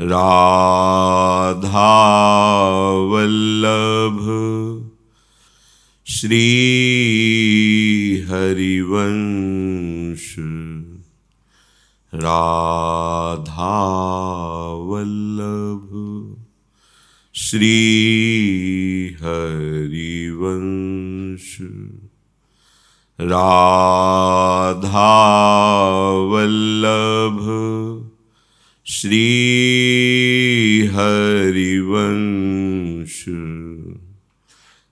राधा वल्लभ श्री हरिवंश। राधा वल्लभ श्री हरिवंश। राधा वल्लभ श्री हरिवंश।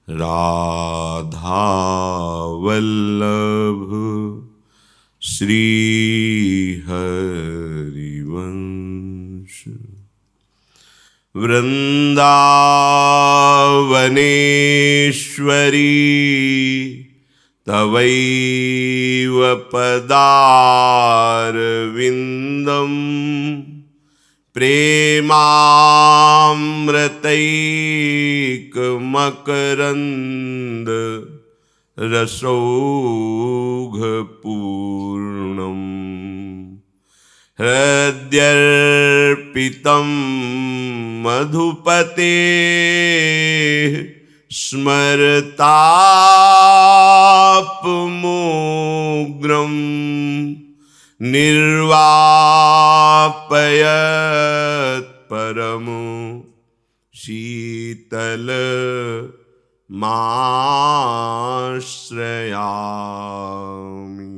राधा वल्लभ श्री हरिवंश। वृंदावनेश्वरी तवैव पदारविन्दं प्रेमामृतैकमकरन्द रसौघपूर्णम्। हृद्यर्पितं मधुपतेः स्मरतापमोग्रं निर्वापयत् परमो शीतलमाश्रयामि।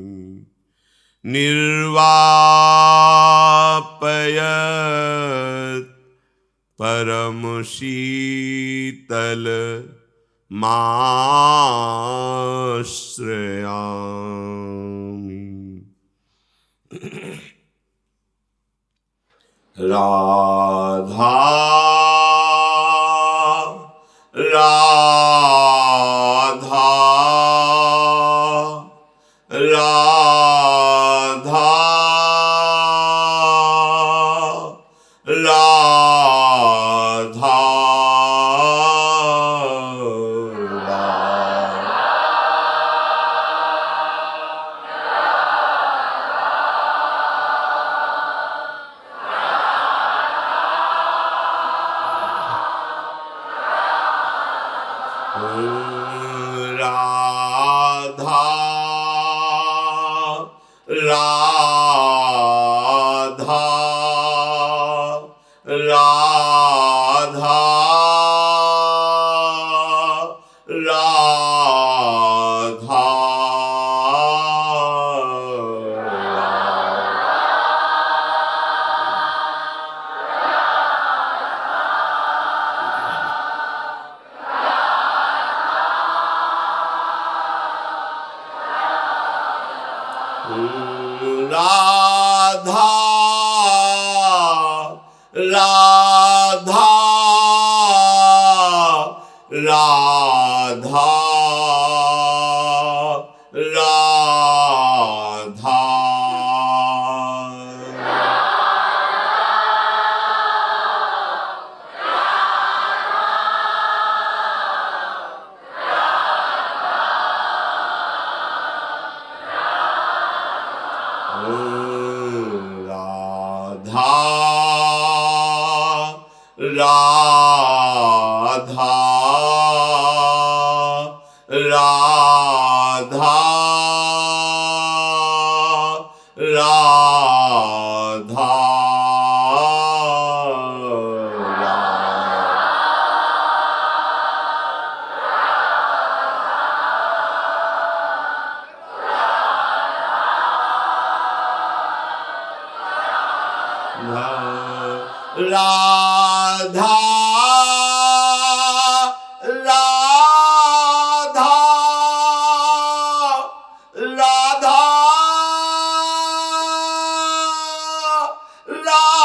निर्वापयत् परम शीतलमाश्रयामि। राधा राधा राधा राधा राधा राधा राधा राधा राधा राधा राधा राधा राधा राधा राधा राधा राधा राधा राधा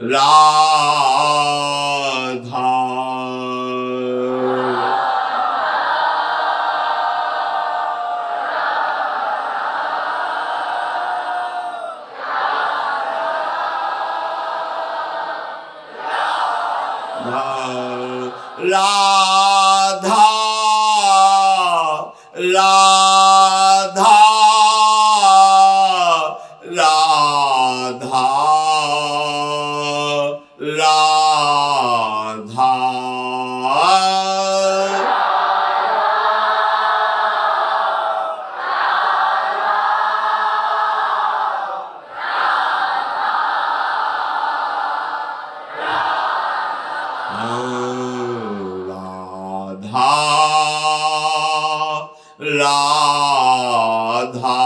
राधा राधा राधा राधा राधा राधा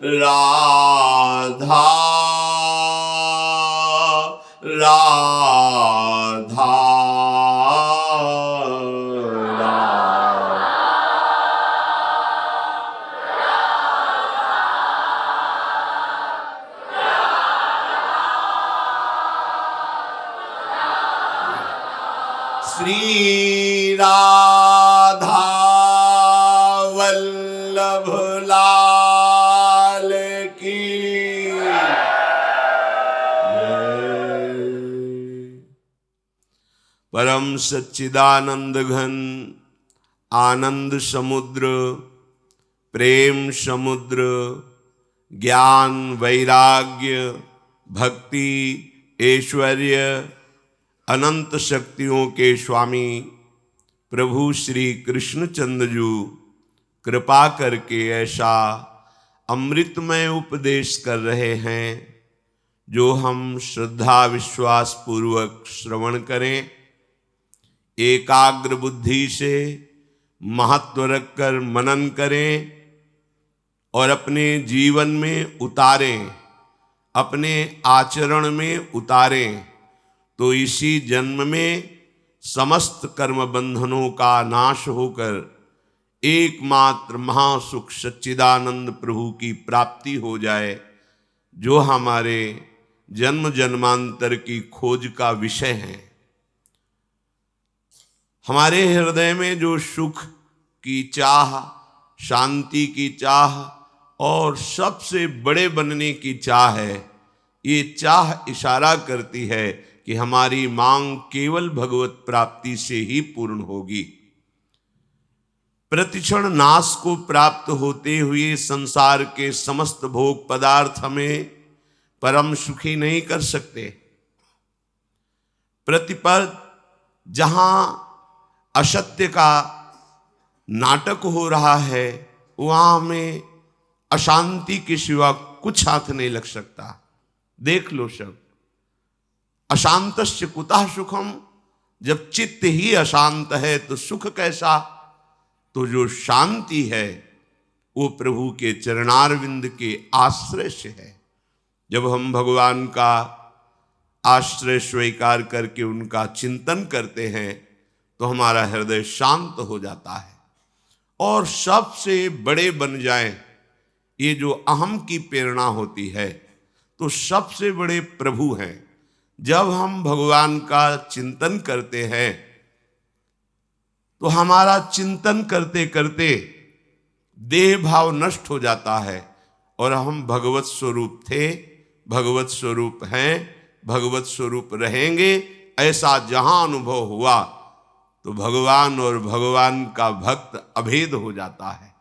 राधा राधा श्री राधा वल्लभ लाल की परम सच्चिदानंद घन आनंद समुद्र प्रेम समुद्र ज्ञान वैराग्य भक्ति ऐश्वर्य अनंत शक्तियों के स्वामी प्रभु श्री कृष्णचंद्र जी कृपा करके ऐसा अमृतमय उपदेश कर रहे हैं जो हम श्रद्धा विश्वास पूर्वक श्रवण करें, एकाग्र बुद्धि से महत्व रखकर मनन करें और अपने जीवन में उतारें, अपने आचरण में उतारें, तो इसी जन्म में समस्त कर्म बंधनों का नाश होकर एकमात्र महासुख सच्चिदानंद प्रभु की प्राप्ति हो जाए, जो हमारे जन्म जन्मांतर की खोज का विषय है। हमारे हृदय में जो सुख की चाह, शांति की चाह और सबसे बड़े बनने की चाह है, ये चाह इशारा करती है कि हमारी मांग केवल भगवत प्राप्ति से ही पूर्ण होगी। प्रतिक्षण नाश को प्राप्त होते हुए संसार के समस्त भोग पदार्थ हमें परम सुखी नहीं कर सकते। प्रतिपल जहां असत्य का नाटक हो रहा है, वहां हमें अशांति के सिवा कुछ हाथ नहीं लग सकता। देख लो सब, अशांतस्य कुतः सुखम, जब चित्त ही अशांत है तो सुख कैसा। तो जो शांति है वो प्रभु के चरणारविंद के आश्रय से है। जब हम भगवान का आश्रय स्वीकार करके उनका चिंतन करते हैं तो हमारा हृदय शांत हो जाता है और सबसे बड़े बन जाएं। ये जो अहम की प्रेरणा होती है, तो सबसे बड़े प्रभु हैं। जब हम भगवान का चिंतन करते हैं तो हमारा चिंतन करते करते देह भाव नष्ट हो जाता है और हम भगवत स्वरूप थे, भगवत स्वरूप हैं, भगवत स्वरूप रहेंगे, ऐसा जहां अनुभव हुआ तो भगवान और भगवान का भक्त अभेद हो जाता है।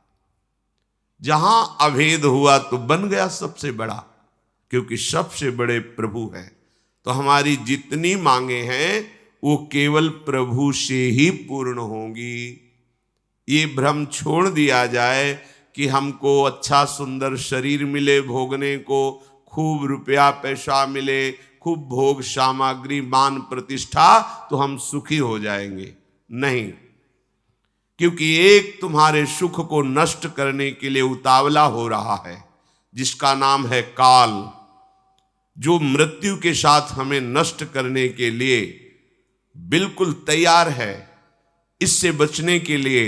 जहां अभेद हुआ तो बन गया सबसे बड़ा, क्योंकि सबसे बड़े प्रभु हैं। तो हमारी जितनी मांगे हैं वो केवल प्रभु से ही पूर्ण होंगी। ये भ्रम छोड़ दिया जाए कि हमको अच्छा सुंदर शरीर मिले भोगने को, खूब रुपया पैसा मिले, खूब भोग सामग्री मान प्रतिष्ठा, तो हम सुखी हो जाएंगे। नहीं, क्योंकि एक तुम्हारे सुख को नष्ट करने के लिए उतावला हो रहा है, जिसका नाम है काल, जो मृत्यु के साथ हमें नष्ट करने के लिए बिल्कुल तैयार है। इससे बचने के लिए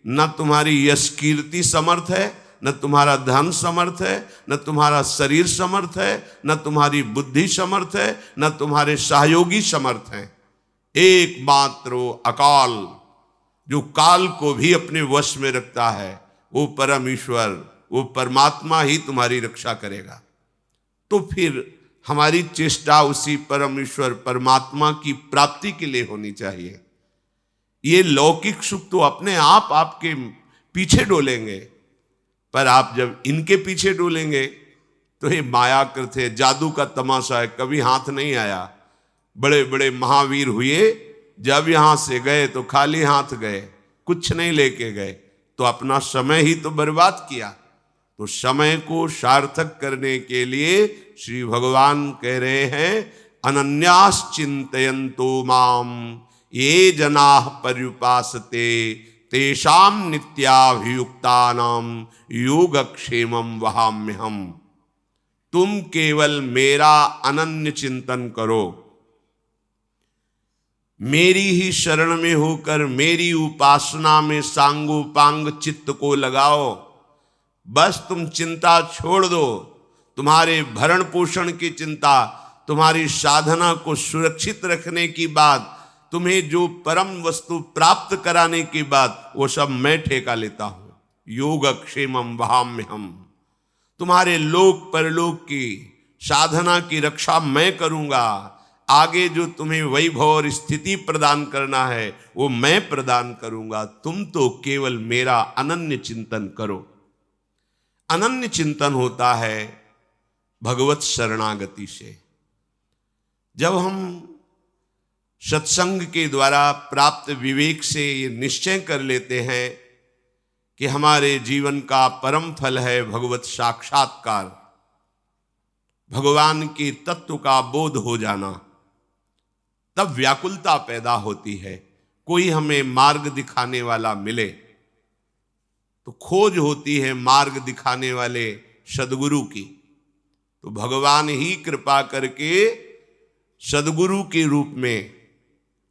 न तुम्हारी यश कीर्ति समर्थ है, न तुम्हारा धन समर्थ है, न तुम्हारा शरीर समर्थ है, न तुम्हारी बुद्धि समर्थ है, न तुम्हारे सहयोगी समर्थ हैं। एकमात्र वो अकाल जो काल को भी अपने वश में रखता है, वो परम ईश्वर, वो परमात्मा ही तुम्हारी रक्षा करेगा। तो फिर हमारी चेष्टा उसी परम ईश्वर परमात्मा की प्राप्ति के लिए होनी चाहिए। ये लौकिक सुख तो अपने आप आपके पीछे डोलेंगे, पर आप जब इनके पीछे डोलेंगे तो ये मायाकृत है, जादू का तमाशा है, कभी हाथ नहीं आया। बड़े बड़े महावीर हुए, जब यहां से गए तो खाली हाथ गए, कुछ नहीं लेके गए, तो अपना समय ही तो बर्बाद किया। तो समय को सार्थक करने के लिए श्री भगवान कह रहे हैं, अनन्यास चिंतयन्तो माम ये जनाः पर्युपासते तेषाम नित्याभियुक्तानाम योगक्षेमं वहाम्यहम्। तुम केवल मेरा अनन्य चिंतन करो, मेरी ही शरण में होकर मेरी उपासना में सांगोपांग चित्त को लगाओ। बस तुम चिंता छोड़ दो, तुम्हारे भरण पोषण की चिंता, तुम्हारी साधना को सुरक्षित रखने की बात, तुम्हें जो परम वस्तु प्राप्त कराने की बात, वो सब मैं ठेका लेता हूं। योगक्षेमं वहाम्यहम्। तुम्हारे लोक परलोक की साधना की रक्षा मैं करूंगा। आगे जो तुम्हें वैभव और स्थिति प्रदान करना है वो मैं प्रदान करूंगा। तुम तो केवल मेरा अनन्य चिंतन करो। अनन्य चिंतन होता है भगवत शरणागति से। जब हम सत्संग के द्वारा प्राप्त विवेक से ये निश्चय कर लेते हैं कि हमारे जीवन का परम फल है भगवत साक्षात्कार, भगवान के तत्व का बोध हो जाना, तब व्याकुलता पैदा होती है। कोई हमें मार्ग दिखाने वाला मिले तो खोज होती है मार्ग दिखाने वाले सद्गुरु की। तो भगवान ही कृपा करके सद्गुरु के रूप में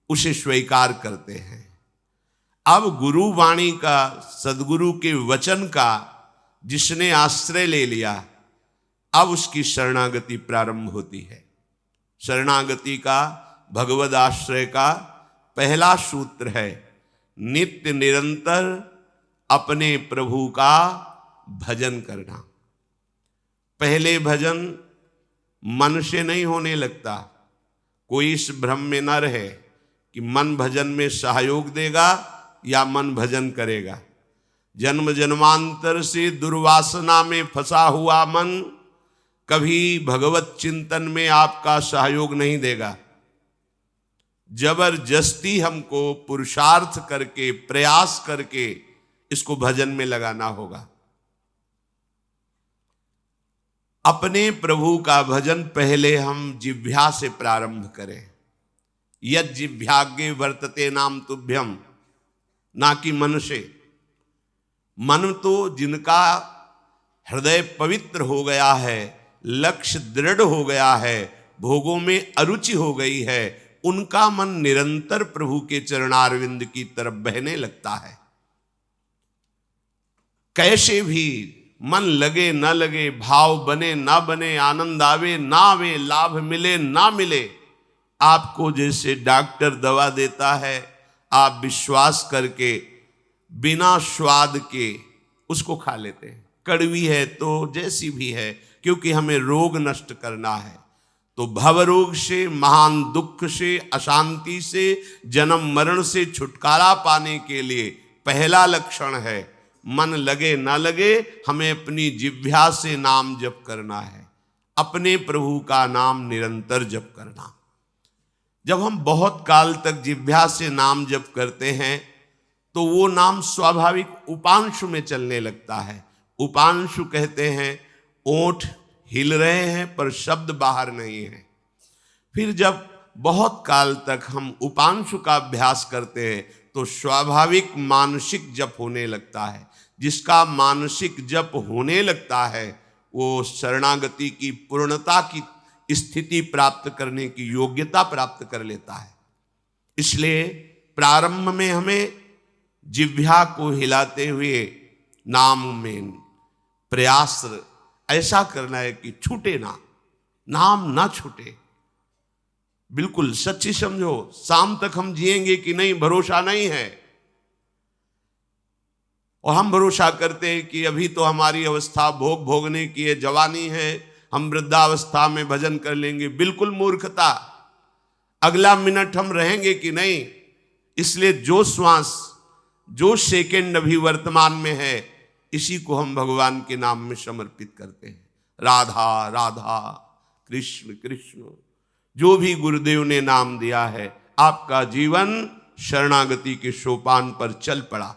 उसे स्वीकार करते हैं। अब गुरु वाणी का, सद्गुरु के वचन का जिसने आश्रय ले लिया, अब उसकी शरणागति प्रारंभ होती है। शरणागति का, भगवद आश्रय का पहला सूत्र है, नित्य निरंतर अपने प्रभु का भजन करना। पहले भजन मन से नहीं होने लगता। कोई इस भ्रम में न रहे कि मन भजन में सहयोग देगा या मन भजन करेगा। जन्म जन्मांतर से दुर्वासना में फंसा हुआ मन कभी भगवत चिंतन में आपका सहयोग नहीं देगा। जबरदस्ती हमको पुरुषार्थ करके, प्रयास करके इसको भजन में लगाना होगा। अपने प्रभु का भजन पहले हम जिह्वा से प्रारंभ करें। यद जिह्वाग्रे वर्तते नाम तुभ्यम, ना कि मन से। मन तो जिनका हृदय पवित्र हो गया है, लक्ष्य दृढ़ हो गया है, भोगों में अरुचि हो गई है, उनका मन निरंतर प्रभु के चरणारविंद की तरफ बहने लगता है। कैसे भी मन लगे न लगे, भाव बने ना बने, आनंद आवे ना आवे, लाभ मिले ना मिले, आपको जैसे डॉक्टर दवा देता है, आप विश्वास करके बिना स्वाद के उसको खा लेते हैं। कड़वी है तो जैसी भी है, क्योंकि हमें रोग नष्ट करना है। तो भव रोग से, महान दुख से, अशांति से, जन्म मरण से छुटकारा पाने के लिए पहला लक्षण है, मन लगे ना लगे, हमें अपनी जिह्वा से नाम जप करना है, अपने प्रभु का नाम निरंतर जप करना। जब हम बहुत काल तक जिह्वा से नाम जप करते हैं तो वो नाम स्वाभाविक उपांशु में चलने लगता है। उपांशु कहते हैं ओंठ हिल रहे हैं पर शब्द बाहर नहीं है। फिर जब बहुत काल तक हम उपांशु का अभ्यास करते हैं तो स्वाभाविक मानसिक जप होने लगता है। जिसका मानसिक जप होने लगता है वो शरणागति की पूर्णता की स्थिति प्राप्त करने की योग्यता प्राप्त कर लेता है। इसलिए प्रारंभ में हमें जिह्वा को हिलाते हुए नाम में प्रयास ऐसा करना है कि छूटे ना, नाम ना छूटे। बिल्कुल सच्ची समझो, शाम तक हम जिएंगे कि नहीं भरोसा नहीं है। और हम भरोसा करते हैं कि अभी तो हमारी अवस्था भोग भोगने की है, जवानी है, हम वृद्धावस्था में भजन कर लेंगे। बिल्कुल मूर्खता। अगला मिनट हम रहेंगे कि नहीं। इसलिए जो श्वास, जो सेकंड अभी वर्तमान में है, इसी को हम भगवान के नाम में समर्पित करते हैं। राधा राधा, कृष्ण कृष्ण, जो भी गुरुदेव ने नाम दिया है, आपका जीवन शरणागति के सोपान पर चल पड़ा।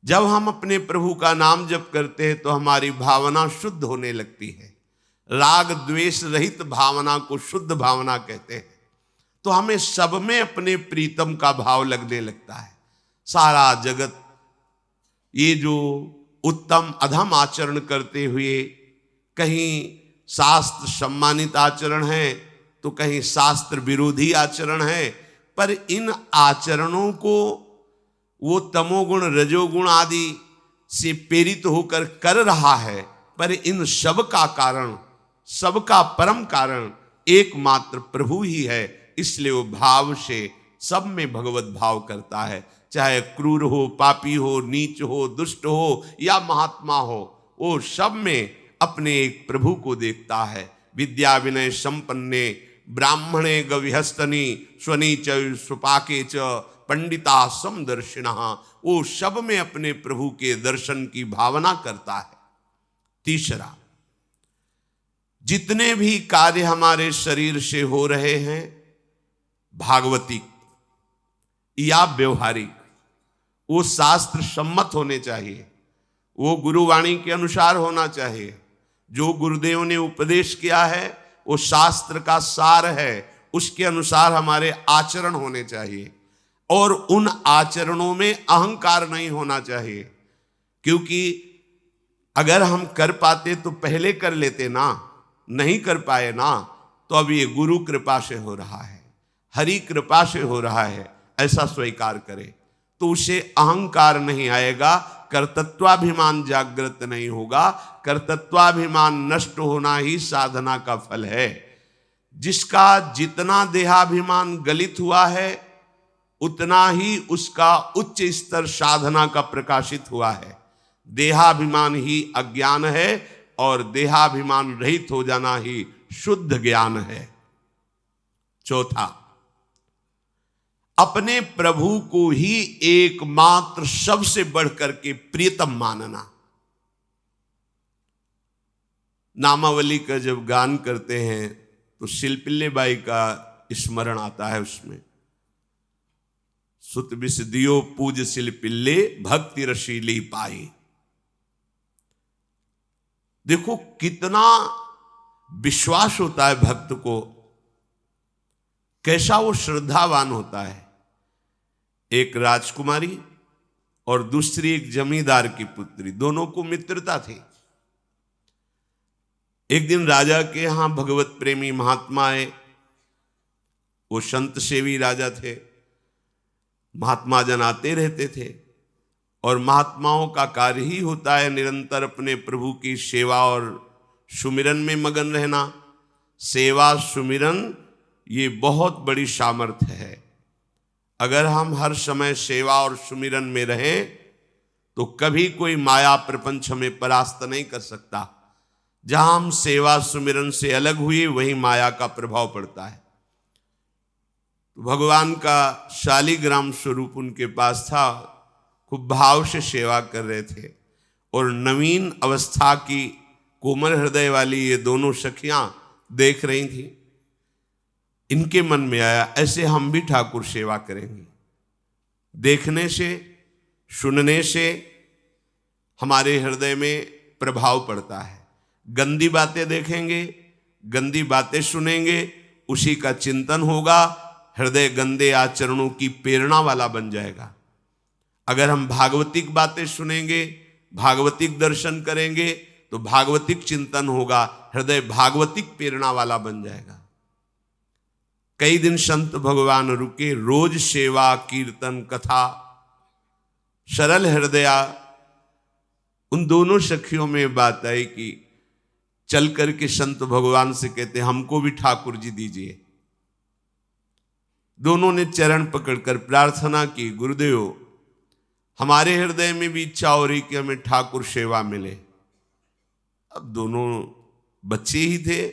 जब हम अपने प्रभु का नाम जप करते हैं तो हमारी भावना शुद्ध होने लगती है। राग द्वेष रहित भावना को शुद्ध भावना कहते हैं। तो हमें सब में अपने प्रीतम का भाव लगने लगता है। सारा जगत ये जो उत्तम अधम आचरण करते हुए, कहीं शास्त्र सम्मानित आचरण है तो कहीं शास्त्र विरोधी आचरण है, पर इन आचरणों को वो तमोगुण रजोगुण आदि से प्रेरित होकर कर रहा है, पर इन सब का कारण, सबका परम कारण एकमात्र प्रभु ही है। इसलिए वो भाव से सब में भगवत भाव करता है। चाहे क्रूर हो, पापी हो, नीच हो, दुष्ट हो या महात्मा हो, वो सब में अपने एक प्रभु को देखता है। विद्या विनय संपन्ने ब्राह्मणे गविहस्तनी स्वनीच सुपाके च पंडिता समदर्शिना, वो सब में अपने प्रभु के दर्शन की भावना करता है। तीसरा, जितने भी कार्य हमारे शरीर से हो रहे हैं, भागवतिक या व्यवहारिक, वो शास्त्र सम्मत होने चाहिए, वो गुरुवाणी के अनुसार होना चाहिए। जो गुरुदेव ने उपदेश किया है वो शास्त्र का सार है, उसके अनुसार हमारे आचरण होने चाहिए। और उन आचरणों में अहंकार नहीं होना चाहिए, क्योंकि अगर हम कर पाते तो पहले कर लेते ना, नहीं कर पाए ना, तो अब ये गुरु कृपा से हो रहा है, हरि कृपा से हो रहा है, ऐसा स्वीकार करे तो उसे अहंकार नहीं आएगा, कर्तृत्वाभिमान जागृत नहीं होगा। कर्तृत्वाभिमान नष्ट होना ही साधना का फल है। जिसका जितना देहाभिमान गलित हुआ है, उतना ही उसका उच्च स्तर साधना का प्रकाशित हुआ है। देहाभिमान ही अज्ञान है और देहाभिमान रहित हो जाना ही शुद्ध ज्ञान है। चौथा, अपने प्रभु को ही एकमात्र सबसे बढ़कर के प्रियतम मानना। नामावली का जब गान करते हैं तो शिल्पिल्ले बाई का स्मरण आता है। उसमें सुत बिस दियो पूज शिल्पिल्ले भक्ति रशीली पाई। देखो कितना विश्वास होता है भक्त को, कैसा वो श्रद्धावान होता है। एक राजकुमारी और दूसरी एक जमींदार की पुत्री, दोनों को मित्रता थी। एक दिन राजा के यहां भगवत प्रेमी महात्मा आए। वो संत सेवी राजा थे, महात्मा जन आते रहते थे और महात्माओं का कार्य ही होता है निरंतर अपने प्रभु की सेवा और सुमिरन में मगन रहना। सेवा सुमिरन ये बहुत बड़ी सामर्थ्य है। अगर हम हर समय सेवा और सुमिरन में रहें तो कभी कोई माया प्रपंच हमें परास्त नहीं कर सकता। जहां हम सेवा सुमिरन से अलग हुए वहीं माया का प्रभाव पड़ता है। तो भगवान का शालिग्राम स्वरूप उनके पास था, खूब भाव से सेवा कर रहे थे। और नवीन अवस्था की कोमल हृदय वाली ये दोनों सखियां देख रही थी। इनके मन में आया ऐसे हम भी ठाकुर सेवा करेंगे। देखने से सुनने से हमारे हृदय में प्रभाव पड़ता है। गंदी बातें देखेंगे, गंदी बातें सुनेंगे, उसी का चिंतन होगा, हृदय गंदे आचरणों की प्रेरणा वाला बन जाएगा। अगर हम भागवतिक बातें सुनेंगे, भागवतिक दर्शन करेंगे तो भागवतिक चिंतन होगा, हृदय भागवतिक प्रेरणा वाला बन जाएगा। कई दिन संत भगवान रुके, रोज सेवा कीर्तन कथा, सरल हृदया उन दोनों सखियों में बात आई कि चल करके संत भगवान से कहते हमको भी ठाकुर जी दीजिए। दोनों ने चरण पकड़कर प्रार्थना की, गुरुदेव हमारे हृदय में भी इच्छा हो रही कि हमें ठाकुर सेवा मिले। अब दोनों बच्चे ही थे।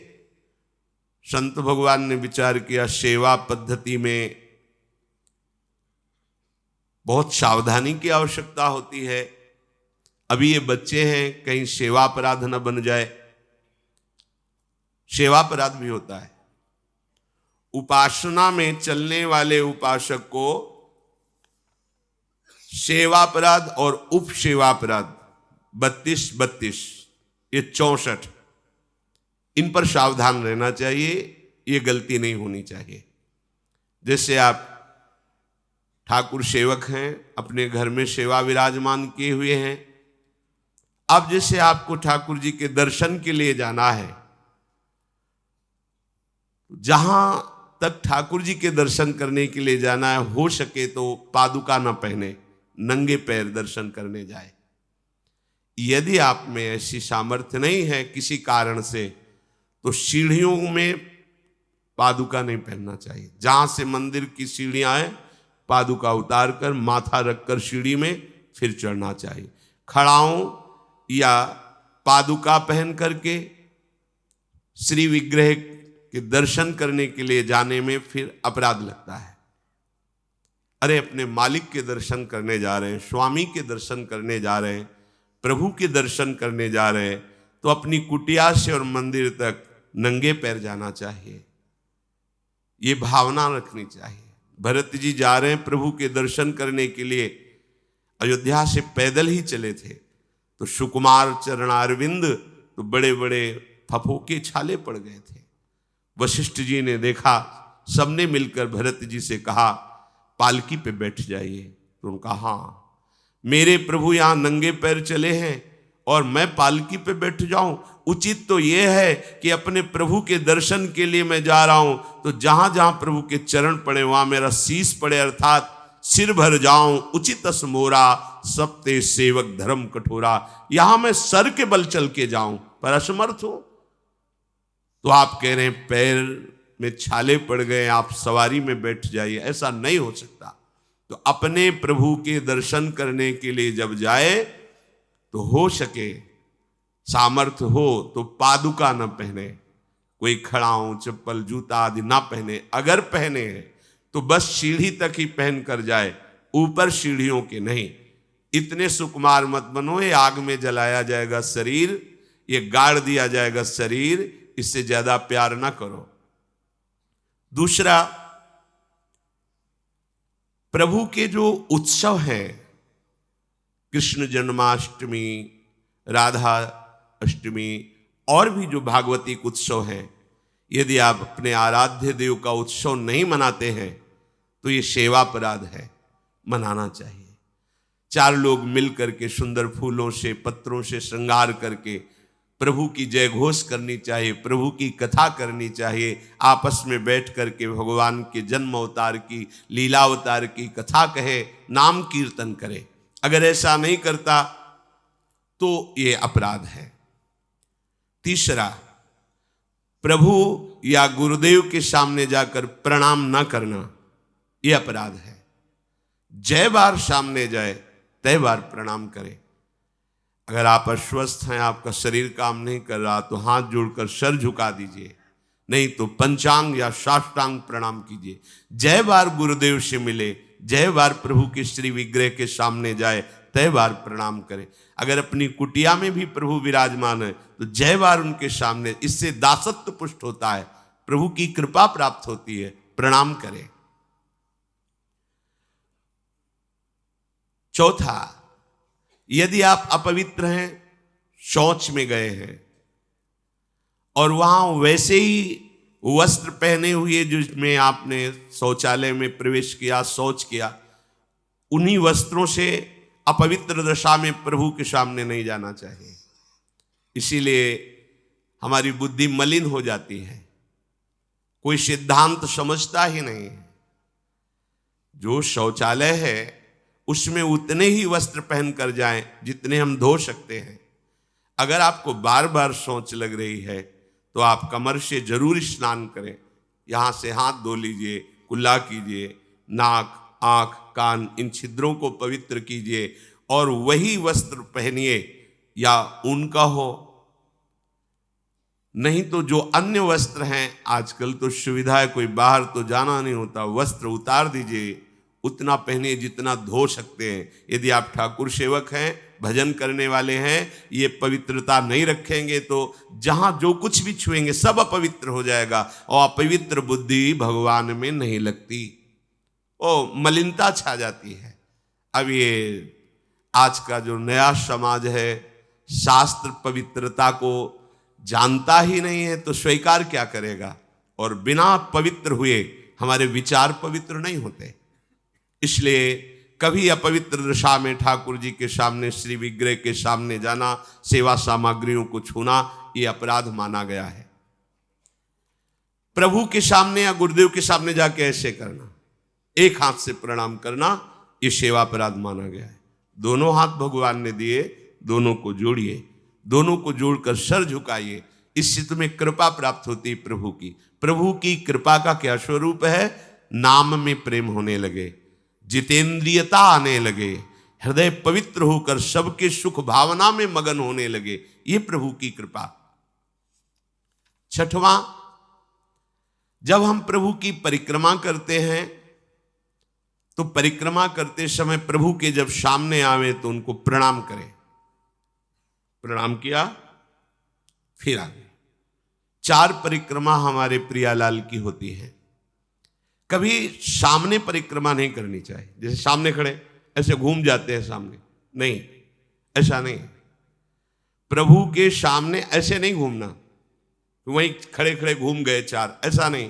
संत भगवान ने विचार किया सेवा पद्धति में बहुत सावधानी की आवश्यकता होती है। अभी ये बच्चे हैं, कहीं सेवा अपराध न बन जाए। सेवा अपराध भी होता है। उपासना में चलने वाले उपासक को सेवा अपराध और उप सेवा अपराध 32 ये 64 इन पर सावधान रहना चाहिए। ये गलती नहीं होनी चाहिए। जैसे आप ठाकुर सेवक हैं, अपने घर में सेवा विराजमान किए हुए हैं। अब जैसे आपको ठाकुर जी के दर्शन के लिए जाना है, जहां तक ठाकुर जी के दर्शन करने के लिए जाना है, हो सके तो पादुका न पहने, नंगे पैर दर्शन करने जाए। यदि आप में ऐसी सामर्थ्य नहीं है किसी कारण से, तो सीढ़ियों में पादुका नहीं पहनना चाहिए। जहां से मंदिर की सीढ़ियां हैं, पादुका उतार कर माथा रखकर सीढ़ी में फिर चढ़ना चाहिए। खड़ाओं या पादुका पहन करके श्री विग्रह के दर्शन करने के लिए जाने में फिर अपराध लगता है। अरे अपने मालिक के दर्शन करने जा रहे हैं, स्वामी के दर्शन करने जा रहे हैं, प्रभु के दर्शन करने जा रहे हैं, तो अपनी कुटिया से और मंदिर तक नंगे पैर जाना चाहिए। ये भावना रखनी चाहिए। भरत जी जा रहे हैं प्रभु के दर्शन करने के लिए, अयोध्या से पैदल ही चले थे, तो सुकुमार चरणारविंद तो बड़े बड़े फफोके छाले पड़ गए थे। वशिष्ठ जी ने देखा, सबने मिलकर भरत जी से कहा पालकी पे बैठ जाइए। तो उनका हाँ, मेरे प्रभु यहाँ नंगे पैर चले हैं और मैं पालकी पे बैठ जाऊं? उचित तो यह है कि अपने प्रभु के दर्शन के लिए मैं जा रहा हूं, तो जहां जहां प्रभु के चरण पड़े वहां मेरा शीश पड़े, अर्थात सिर भर जाऊं। उचित मोरा सप्ते सेवक धर्म कठोरा, यहां मैं सर के बल चल के जाऊं, पर असमर्थ हूं। तो आप कह रहे हैं पैर में छाले पड़ गए, आप सवारी में बैठ जाइए। ऐसा नहीं हो सकता। तो अपने प्रभु के दर्शन करने के लिए जब जाए, तो हो सके सामर्थ्य हो तो पादुका न पहने, कोई खड़ाऊं चप्पल जूता आदि ना पहने। अगर पहने हैं तो बस सीढ़ी तक ही पहन कर जाए, ऊपर सीढ़ियों के नहीं। इतने सुकुमार मत बनो, ये आग में जलाया जाएगा शरीर, ये गाड़ दिया जाएगा शरीर, इससे ज्यादा प्यार ना करो। दूसरा, प्रभु के जो उत्सव हैं, कृष्ण जन्माष्टमी, राधा अष्टमी और भी जो भागवतिक उत्सव हैं, यदि आप अपने आराध्य देव का उत्सव नहीं मनाते हैं तो ये सेवा अपराध है, मनाना चाहिए। 4 लोग मिल करके सुंदर फूलों से पत्रों से श्रृंगार करके प्रभु की जय घोष करनी चाहिए, प्रभु की कथा करनी चाहिए। आपस में बैठ करके भगवान के जन्म अवतार की, लीला अवतार की कथा कहे, नाम कीर्तन करे। अगर ऐसा नहीं करता तो ये अपराध है। तीसरा, प्रभु या गुरुदेव के सामने जाकर प्रणाम न करना, यह अपराध है। जय बार सामने जाए तय बार प्रणाम करें। अगर आप अस्वस्थ हैं, आपका शरीर काम नहीं कर रहा, तो हाथ जोड़कर सर झुका दीजिए, नहीं तो पंचांग या साष्टांग प्रणाम कीजिए। जय बार गुरुदेव से मिले, जय बार प्रभु के श्री विग्रह के सामने जाए, तय बार प्रणाम करें। अगर अपनी कुटिया में भी प्रभु विराजमान है तो जय बार उनके सामने, इससे दासत्व पुष्ट होता है, प्रभु की कृपा प्राप्त होती है, प्रणाम करें। चौथा, यदि आप अपवित्र हैं, शौच में गए हैं और वहां वैसे ही वस्त्र पहने हुए जिसमें आपने शौचालय में प्रवेश किया, शौच किया, उन्हीं वस्त्रों से अपवित्र दशा में प्रभु के सामने नहीं जाना चाहिए। इसीलिए हमारी बुद्धि मलिन हो जाती है, कोई सिद्धांत समझता ही नहीं है। जो शौचालय है उसमें उतने ही वस्त्र पहन कर जाएं जितने हम धो सकते हैं। अगर आपको बार बार सोच लग रही है तो आप कमर से जरूर स्नान करें, यहाँ से हाथ धो लीजिए, कुल्ला कीजिए, नाक, आंख, कान, इन छिद्रों को पवित्र कीजिए और वही वस्त्र पहनिए, या उनका हो। नहीं तो जो अन्य वस्त्र हैं, आजकल तो सुविधा है, कोई बाहर तो जाना नहीं होता, वस्त्र उतार दीजिए, उतना पहनिए जितना धो सकते हैं। यदि आप ठाकुर सेवक हैं, भजन करने वाले हैं, ये पवित्रता नहीं रखेंगे तो जहां जो कुछ भी छुएंगे सब अपवित्र हो जाएगा, और अपवित्र बुद्धि भगवान में नहीं लगती, ओ मलिनता छा जाती है। अब ये आज का जो नया समाज है, शास्त्र पवित्रता को जानता ही नहीं है तो स्वीकार क्या करेगा, और बिना पवित्र हुए हमारे विचार पवित्र नहीं होते। इसलिए कभी अपवित्र दशा में ठाकुर जी के सामने, श्री विग्रह के सामने जाना, सेवा सामग्रियों को छूना, ये अपराध माना गया है। प्रभु के सामने या गुरुदेव के सामने जाके ऐसे करना, एक हाथ से प्रणाम करना, ये सेवा अपराध माना गया है। दोनों हाथ भगवान ने दिए, दोनों को जोड़िए, दोनों को जोड़कर सर झुकाइए, इससे तुम्हें कृपा प्राप्त होती है प्रभु की। प्रभु की कृपा का क्या स्वरूप है? नाम में प्रेम होने लगे, जितेंद्रियता आने लगे, हृदय पवित्र होकर सबके सुख भावना में मगन होने लगे, ये प्रभु की कृपा। छठवां, जब हम प्रभु की परिक्रमा करते हैं तो परिक्रमा करते समय प्रभु के जब सामने आवे तो उनको प्रणाम करें। प्रणाम किया, फिर आगे। 4 परिक्रमा हमारे प्रियालाल की होती है। कभी सामने परिक्रमा नहीं करनी चाहिए, जैसे सामने खड़े ऐसे घूम जाते हैं सामने, नहीं, ऐसा नहीं। प्रभु के सामने ऐसे नहीं घूमना, वहीं खड़े खड़े घूम गए 4, ऐसा नहीं।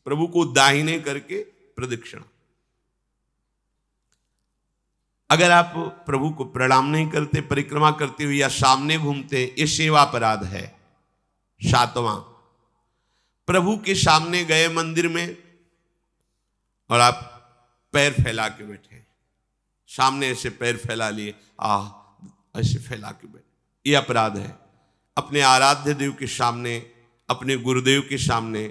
प्रभु को दाहिने करके प्रदक्षिणा। अगर आप प्रभु को प्रणाम नहीं करते, परिक्रमा करते हुए या सामने घूमते, ये सेवा अपराध है। 7वां, प्रभु के सामने गए मंदिर में और आप पैर फैला के बैठे, सामने ऐसे पैर फैला लिए, ऐसे फैला के बैठे, ये अपराध है। अपने आराध्य देव के सामने, अपने गुरुदेव के सामने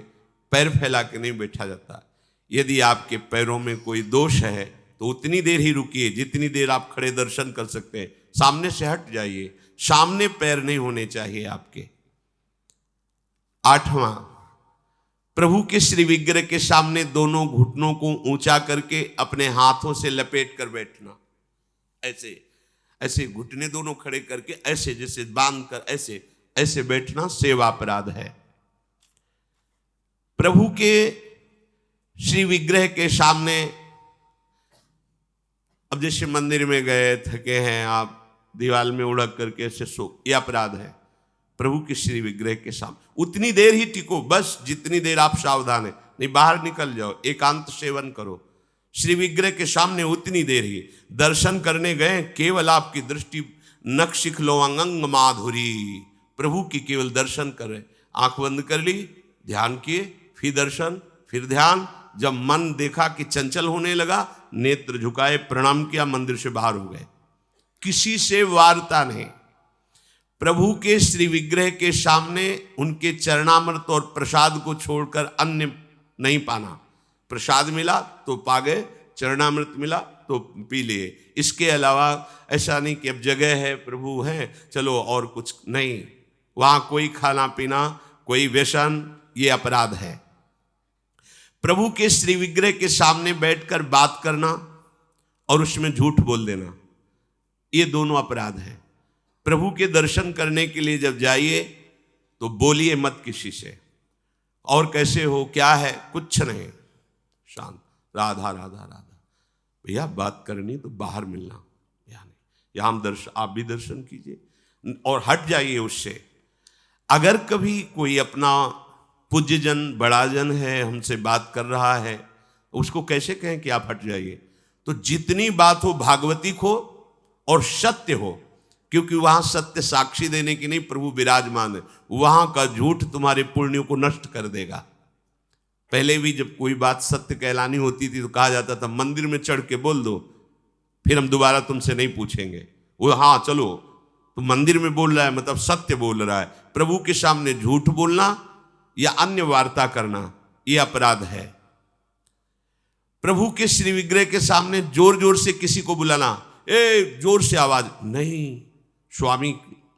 पैर फैला के नहीं बैठा जाता। यदि आपके पैरों में कोई दोष है तो उतनी देर ही रुकिए जितनी देर आप खड़े दर्शन कर सकते हैं, सामने से हट जाइए, सामने पैर नहीं होने चाहिए आपके। 8वां, प्रभु के श्री विग्रह के सामने दोनों घुटनों को ऊंचा करके अपने हाथों से लपेट कर बैठना, ऐसे ऐसे घुटने दोनों खड़े करके ऐसे जैसे बांध कर ऐसे ऐसे बैठना सेवा अपराध है। प्रभु के श्री विग्रह के सामने, अब जैसे मंदिर में गए, थके हैं आप, दीवार में उड़क करके ऐसे सो, ये अपराध है। प्रभु के श्री विग्रह के सामने उतनी देर ही टिको, बस जितनी देर आप सावधान है, नहीं बाहर निकल जाओ, एकांत सेवन करो। श्री विग्रह के सामने उतनी देर ही। दर्शन करने गए, केवल आपकी दृष्टि नक्शिख लो अंग माधुरी, प्रभु की केवल दर्शन कर रहे, आंख बंद कर ली, ध्यान किए, फिर दर्शन, फिर ध्यान। जब मन देखा कि चंचल होने लगा, नेत्र झुकाए, प्रणाम किया, मंदिर से बाहर हो गए, किसी से वार्ता नहीं। प्रभु के श्री विग्रह के सामने उनके चरणामृत और प्रसाद को छोड़कर अन्य नहीं पाना। प्रसाद मिला तो पा गए, चरणामृत मिला तो पी लिए, इसके अलावा ऐसा नहीं कि अब जगह है, प्रभु हैं, चलो और कुछ नहीं। वहां कोई खाना पीना, कोई व्यसन, ये अपराध है। प्रभु के श्री विग्रह के सामने बैठकर बात करना और उसमें झूठ बोल देना, ये दोनों अपराध हैं। प्रभु के दर्शन करने के लिए जब जाइए तो बोलिए मत किसी से, और कैसे हो, क्या है, कुछ नहीं, शांत, राधा राधा राधा। भैया बात करनी तो बाहर मिलना, यहाँ नहीं, यहाँ हम दर्शन, आप भी दर्शन कीजिए और हट जाइए उससे। अगर कभी कोई अपना पूज्यजन, बड़ा जन है, हमसे बात कर रहा है, उसको कैसे कहें कि आप हट जाइए? तो जितनी बात हो भागवतिक हो और सत्य हो, क्योंकि वहां सत्य साक्षी देने की नहीं, प्रभु विराजमान है, वहां का झूठ तुम्हारे पुण्यों को नष्ट कर देगा। पहले भी जब कोई बात सत्य कहलानी होती थी तो कहा जाता था मंदिर में चढ़ के बोल दो, फिर हम दोबारा तुमसे नहीं पूछेंगे। वो हाँ चलो, तो मंदिर में बोल रहा है मतलब सत्य बोल रहा है। प्रभु के सामने झूठ बोलना या अन्य वार्ता करना ये अपराध है। प्रभु के श्री विग्रह के सामने जोर जोर से किसी को बुलाना, ए जोर से आवाज नहीं, स्वामी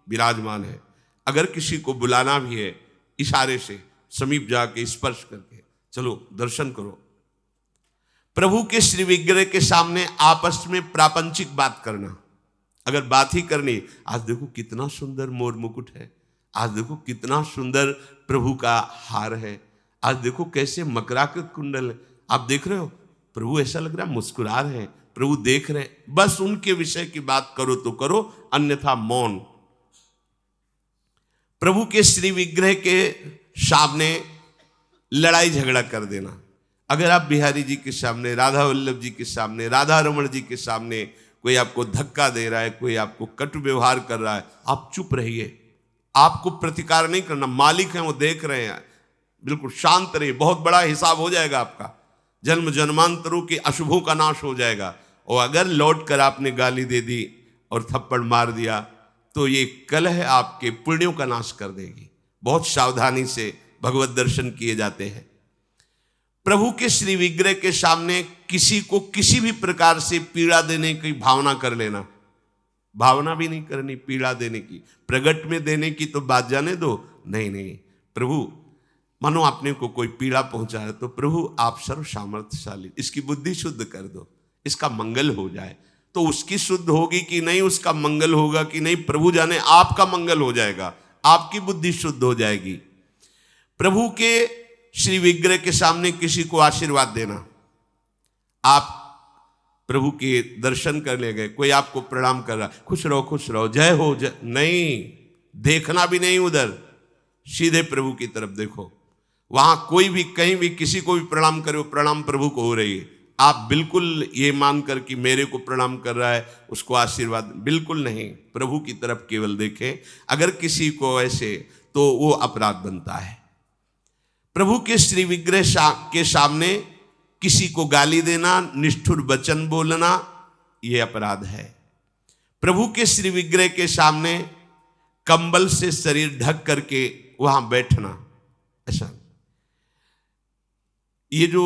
विराजमान है। अगर किसी को बुलाना भी है इशारे से, समीप जाके स्पर्श करके, चलो दर्शन करो। प्रभु के श्री विग्रह के सामने आपस में प्रापंचिक बात करना, अगर बात ही करनी, आज देखो कितना सुंदर मोर मुकुट है, आज देखो कितना सुंदर प्रभु का हार है, आज देखो कैसे मकराकृत कुंडल है, आप देख रहे हो, प्रभु ऐसा लग रहा है मुस्कुरा रहे हैं, प्रभु देख रहे हैं। बस उनके विषय की बात करो तो करो, अन्यथा मौन। प्रभु के श्री विग्रह के सामने लड़ाई झगड़ा कर देना। अगर आप बिहारी जी के सामने, राधा वल्लभ जी के सामने, राधा रमण जी के सामने कोई आपको धक्का दे रहा है, कोई आपको कटु व्यवहार कर रहा है, आप चुप रहिए, आपको प्रतिकार नहीं करना। मालिक हैं, वो देख रहे हैं, बिल्कुल शांत रहिए, बहुत बड़ा हिसाब हो जाएगा आपका, जन्म जन्मांतरों के अशुभों का नाश हो जाएगा। और अगर लौट कर आपने गाली दे दी और थप्पड़ मार दिया तो ये कलह आपके पुण्यों का नाश कर देगी। बहुत सावधानी से भगवत दर्शन किए जाते हैं। प्रभु के श्री विग्रह के सामने किसी को किसी भी प्रकार से पीड़ा देने की भावना कर लेना, भावना भी नहीं करनी पीड़ा देने की, प्रगट में देने की तो बात जाने दो। नहीं नहीं, प्रभु मानो आपने को कोई पीड़ा पहुंचा है तो प्रभु आप सर्व सामर्थ्यशाली, इसकी बुद्धि शुद्ध कर दो, इसका मंगल हो जाए। तो उसकी शुद्ध होगी कि नहीं, उसका मंगल होगा कि नहीं, प्रभु जाने, आपका मंगल हो जाएगा, आपकी बुद्धि शुद्ध हो जाएगी। प्रभु के श्री विग्रह के सामने किसी को आशीर्वाद देना, आप प्रभु के दर्शन करने गए, कोई आपको प्रणाम कर रहा, खुश रहो जय हो जय, नहीं, देखना भी नहीं उधर, सीधे प्रभु की तरफ देखो। वहां कोई भी कहीं भी किसी को भी प्रणाम करे, प्रणाम प्रभु को हो रही है, आप बिल्कुल ये मानकर कि मेरे को प्रणाम कर रहा है उसको आशीर्वाद, बिल्कुल नहीं, प्रभु की तरफ केवल देखें। अगर किसी को ऐसे तो वो अपराध बनता है। प्रभु के श्री विग्रह के सामने किसी को गाली देना, निष्ठुर वचन बोलना, यह अपराध है। प्रभु के श्री विग्रह के सामने कंबल से शरीर ढक करके वहां बैठना, ऐसा। ये जो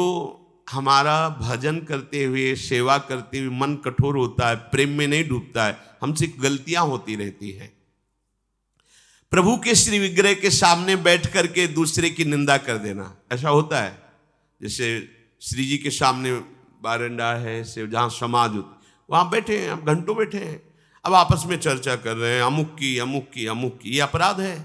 हमारा भजन करते हुए, सेवा करते हुए मन कठोर होता है, प्रेम में नहीं डूबता है, हमसे गलतियां होती रहती हैं। प्रभु के श्री विग्रह के सामने बैठ करके दूसरे की निंदा कर देना, ऐसा होता है। जैसे श्री जी के सामने बारंडा है, से जहाँ समाज होती, वहाँ बैठे हैं, अब घंटों बैठे हैं, अब आपस में चर्चा कर रहे हैं अमुक की, ये अपराध है।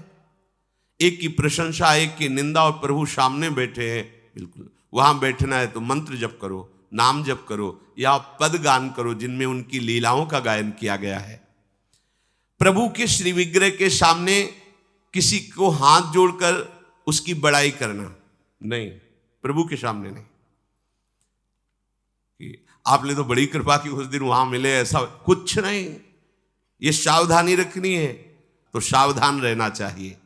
एक की प्रशंसा, एक की निंदा, और प्रभु सामने बैठे हैं। बिल्कुल वहाँ बैठना है तो मंत्र जप करो, नाम जप करो, या पद गान करो जिनमें उनकी लीलाओं का गायन किया गया है। प्रभु के श्री विग्रह के सामने किसी को हाथ जोड़कर उसकी बड़ाई करना नहीं, प्रभु के सामने नहीं, कि आपने तो बड़ी कृपा की उस दिन वहां मिले, ऐसा कुछ नहीं। ये सावधानी रखनी है तो सावधान रहना चाहिए।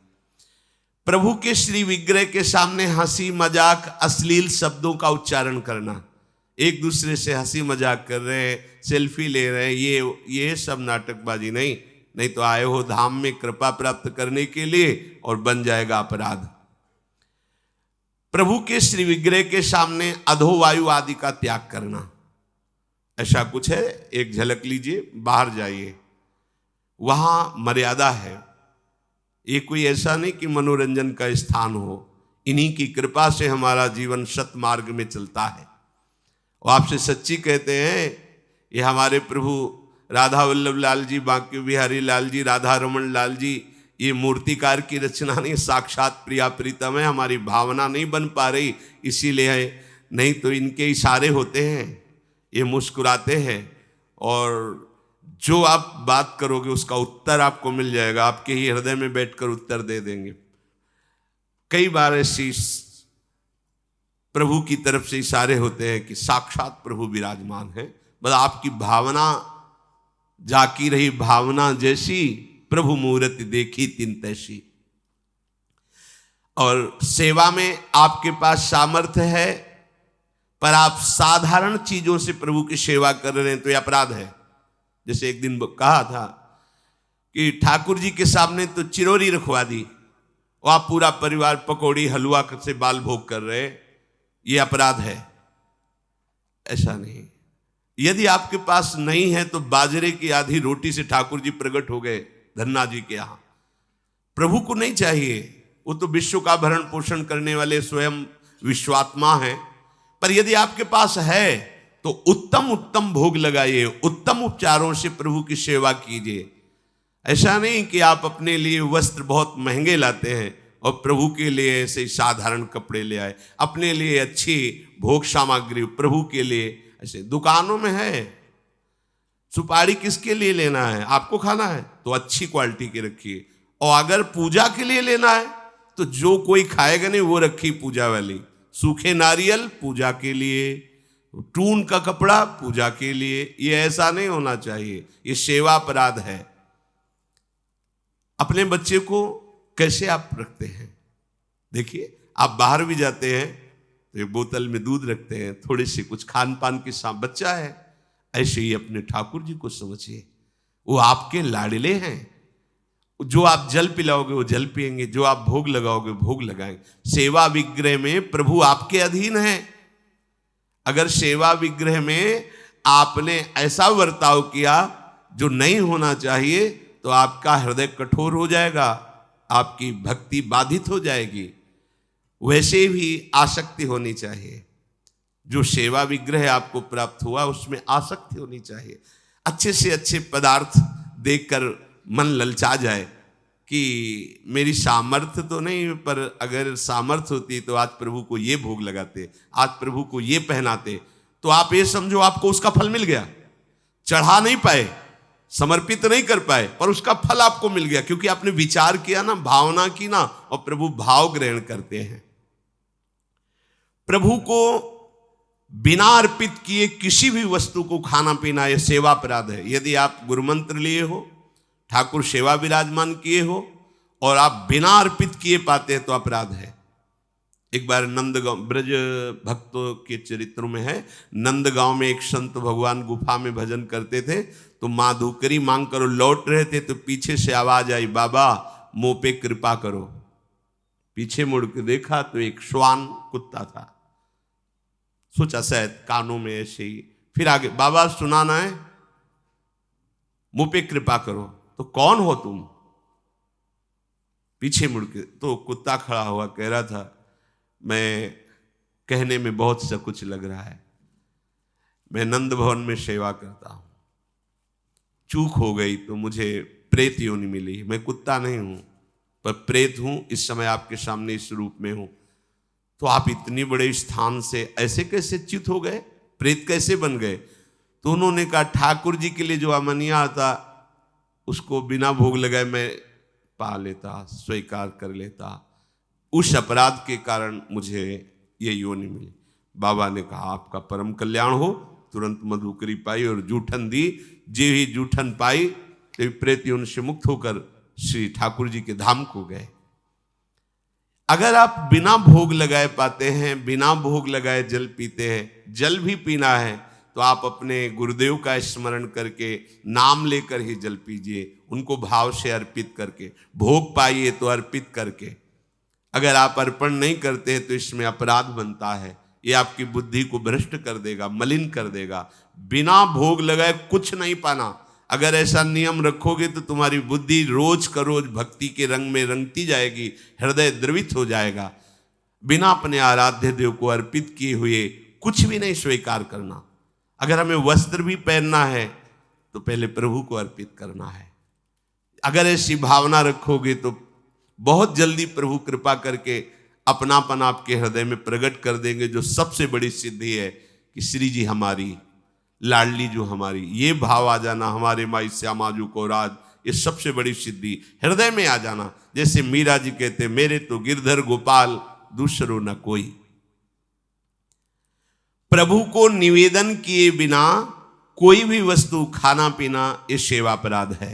प्रभु के श्री विग्रह के सामने हंसी मजाक, अश्लील शब्दों का उच्चारण करना, एक दूसरे से हंसी मजाक कर रहे हैं, सेल्फी ले रहे हैं, ये सब नाटकबाजी नहीं, नहीं तो आए हो धाम में कृपा प्राप्त करने के लिए और बन जाएगा अपराध। प्रभु के श्री विग्रह के सामने अधोवायु आदि का त्याग करना, ऐसा कुछ है, एक झलक लीजिए, बाहर जाइए, वहां मर्यादा है। ये कोई ऐसा नहीं कि मनोरंजन का स्थान हो, इन्हीं की कृपा से हमारा जीवन सतमार्ग में चलता है। और आपसे सच्ची कहते हैं, ये हमारे प्रभु राधा वल्लभ लाल जी, बांके बिहारी लाल जी, राधा रमण लाल जी, ये मूर्तिकार की रचना नहीं, साक्षात प्रिया प्रीतम है। हमारी भावना नहीं बन पा रही इसीलिए है, नहीं तो इनके इशारे होते हैं, ये मुस्कुराते हैं, और जो आप बात करोगे उसका उत्तर आपको मिल जाएगा, आपके ही हृदय में बैठकर उत्तर दे देंगे। कई बार ऐसी प्रभु की तरफ से इशारे होते हैं कि साक्षात प्रभु विराजमान है, बस आपकी भावना जाकी रही, भावना जैसी प्रभु मूर्ति देखी तिन तैसी। और सेवा में आपके पास सामर्थ्य है पर आप साधारण चीजों से प्रभु की सेवा कर रहे हैं तो यह अपराध है। जैसे एक दिन कहा था कि ठाकुर जी के सामने तो चिरौरी रखवा दी, वहां पूरा परिवार पकौड़ी हलवा से बाल भोग कर रहे, ये अपराध है। ऐसा नहीं। यदि आपके पास नहीं है तो बाजरे की आधी रोटी से ठाकुर जी प्रकट हो गए धन्ना जी के यहां। प्रभु को नहीं चाहिए, वो तो विश्व का भरण पोषण करने वाले स्वयं विश्वात्मा हैं। पर यदि आपके पास है तो उत्तम उत्तम भोग लगाइए, उत्तम उपचारों से प्रभु की सेवा कीजिए। ऐसा नहीं कि आप अपने लिए वस्त्र बहुत महंगे लाते हैं और प्रभु के लिए ऐसे साधारण कपड़े ले आए, अपने लिए अच्छी भोग सामग्री प्रभु के लिए ऐसे दुकानों में है। सुपारी किसके लिए लेना है? आपको खाना है तो अच्छी क्वालिटी की रखिए, और अगर पूजा के लिए लेना है तो जो कोई खाएगा नहीं वो रखी पूजा वाली। सूखे नारियल पूजा के लिए, टून का कपड़ा पूजा के लिए, ये ऐसा नहीं होना चाहिए, ये सेवा अपराध है। अपने बच्चे को कैसे आप रखते हैं? देखिए, आप बाहर भी जाते हैं तो एक बोतल में दूध रखते हैं, थोड़े से कुछ खान पान के साथ, बच्चा है। ऐसे ही अपने ठाकुर जी को समझिए, वो आपके लाडले हैं। जो आप जल पिलाओगे वो जल पिएंगे, जो आप भोग लगाओगे भोग लगाएंगे। सेवा विग्रह में प्रभु आपके अधीन है। अगर सेवा विग्रह में आपने ऐसा बर्ताव किया जो नहीं होना चाहिए तो आपका हृदय कठोर हो जाएगा, आपकी भक्ति बाधित हो जाएगी। वैसे भी आसक्ति होनी चाहिए। जो सेवा विग्रह आपको प्राप्त हुआ उसमें आसक्ति होनी चाहिए। अच्छे से अच्छे पदार्थ देखकर मन ललचा जाए कि मेरी सामर्थ्य तो नहीं, पर अगर सामर्थ्य होती तो आज प्रभु को ये भोग लगाते, आज प्रभु को ये पहनाते, तो आप ये समझो आपको उसका फल मिल गया। चढ़ा नहीं पाए, समर्पित नहीं कर पाए, पर उसका फल आपको मिल गया, क्योंकि आपने विचार किया ना, भावना की ना, और प्रभु भाव ग्रहण करते हैं। प्रभु को बिना अर्पित किए किसी भी वस्तु को खाना पीना यह सेवा अपराध है। यदि आप गुरुमंत्र लिए हो, ठाकुर सेवा विराजमान किए हो और आप बिना अर्पित किए पाते हैं तो अपराध है। एक बार नंदगांव, ब्रज भक्तों के चरित्रों में है, नंदगांव में एक संत भगवान गुफा में भजन करते थे, तो माँ धूकरी मांग कर लौट रहे थे तो पीछे से आवाज आई, बाबा मुंह पे कृपा करो। पीछे मुड़ के देखा तो एक श्वान कुत्ता था। सोचा शायद कानों में ऐसे ही, फिर आगे, बाबा सुनाना है, मुंह पे कृपा करो। तो कौन हो तुम? पीछे मुड़ के तो कुत्ता खड़ा हुआ कह रहा था, मैं कहने में बहुत सा कुछ लग रहा है, मैं नंद भवन में सेवा करता हूं, चूक हो गई तो मुझे प्रेत योनि मिली। मैं कुत्ता नहीं हूं पर प्रेत हूं, इस समय आपके सामने इस रूप में हूं। तो आप इतनी बड़े स्थान से ऐसे कैसे च्युत हो गए, प्रेत कैसे बन गए? तो उन्होंने कहा, ठाकुर जी के लिए जो अमनिया आता उसको बिना भोग लगाए मैं पा लेता, स्वीकार कर लेता। उस अपराध के कारण मुझे ये योनि मिली। बाबा ने कहा, आपका परम कल्याण हो। तुरंत मधुकरी पाई और जूठन दी। जे ही जूठन पाई तो प्रेत योनि से मुक्त होकर श्री ठाकुर जी के धाम को गए। अगर आप बिना भोग लगाए पाते हैं, बिना भोग लगाए जल पीते हैं, जल भी पीना है तो आप अपने गुरुदेव का स्मरण करके, नाम लेकर ही जल पीजिए, उनको भाव से अर्पित करके। भोग पाइए तो अर्पित करके। अगर आप अर्पण नहीं करते तो इसमें अपराध बनता है, ये आपकी बुद्धि को भ्रष्ट कर देगा, मलिन कर देगा। बिना भोग लगाए कुछ नहीं पाना। अगर ऐसा नियम रखोगे तो तुम्हारी बुद्धि रोज का रोज भक्ति के रंग में रंगती जाएगी, हृदय द्रवित हो जाएगा। बिना अपने आराध्य देव को अर्पित किए हुए कुछ भी नहीं स्वीकार करना। अगर हमें वस्त्र भी पहनना है तो पहले प्रभु को अर्पित करना है। अगर ऐसी भावना रखोगे तो बहुत जल्दी प्रभु कृपा करके अपनापन आपके हृदय में प्रकट कर देंगे। जो सबसे बड़ी सिद्धि है कि श्री जी हमारी, लाडली जो हमारी, ये भाव आ जाना, हमारे माई श्यामाजू को राज, ये सबसे बड़ी सिद्धि हृदय में आ जाना। जैसे मीरा जी कहते, मेरे तो गिरधर गोपाल दूसरो न कोई। प्रभु को निवेदन किए बिना कोई भी वस्तु खाना पीना ये सेवा अपराध है।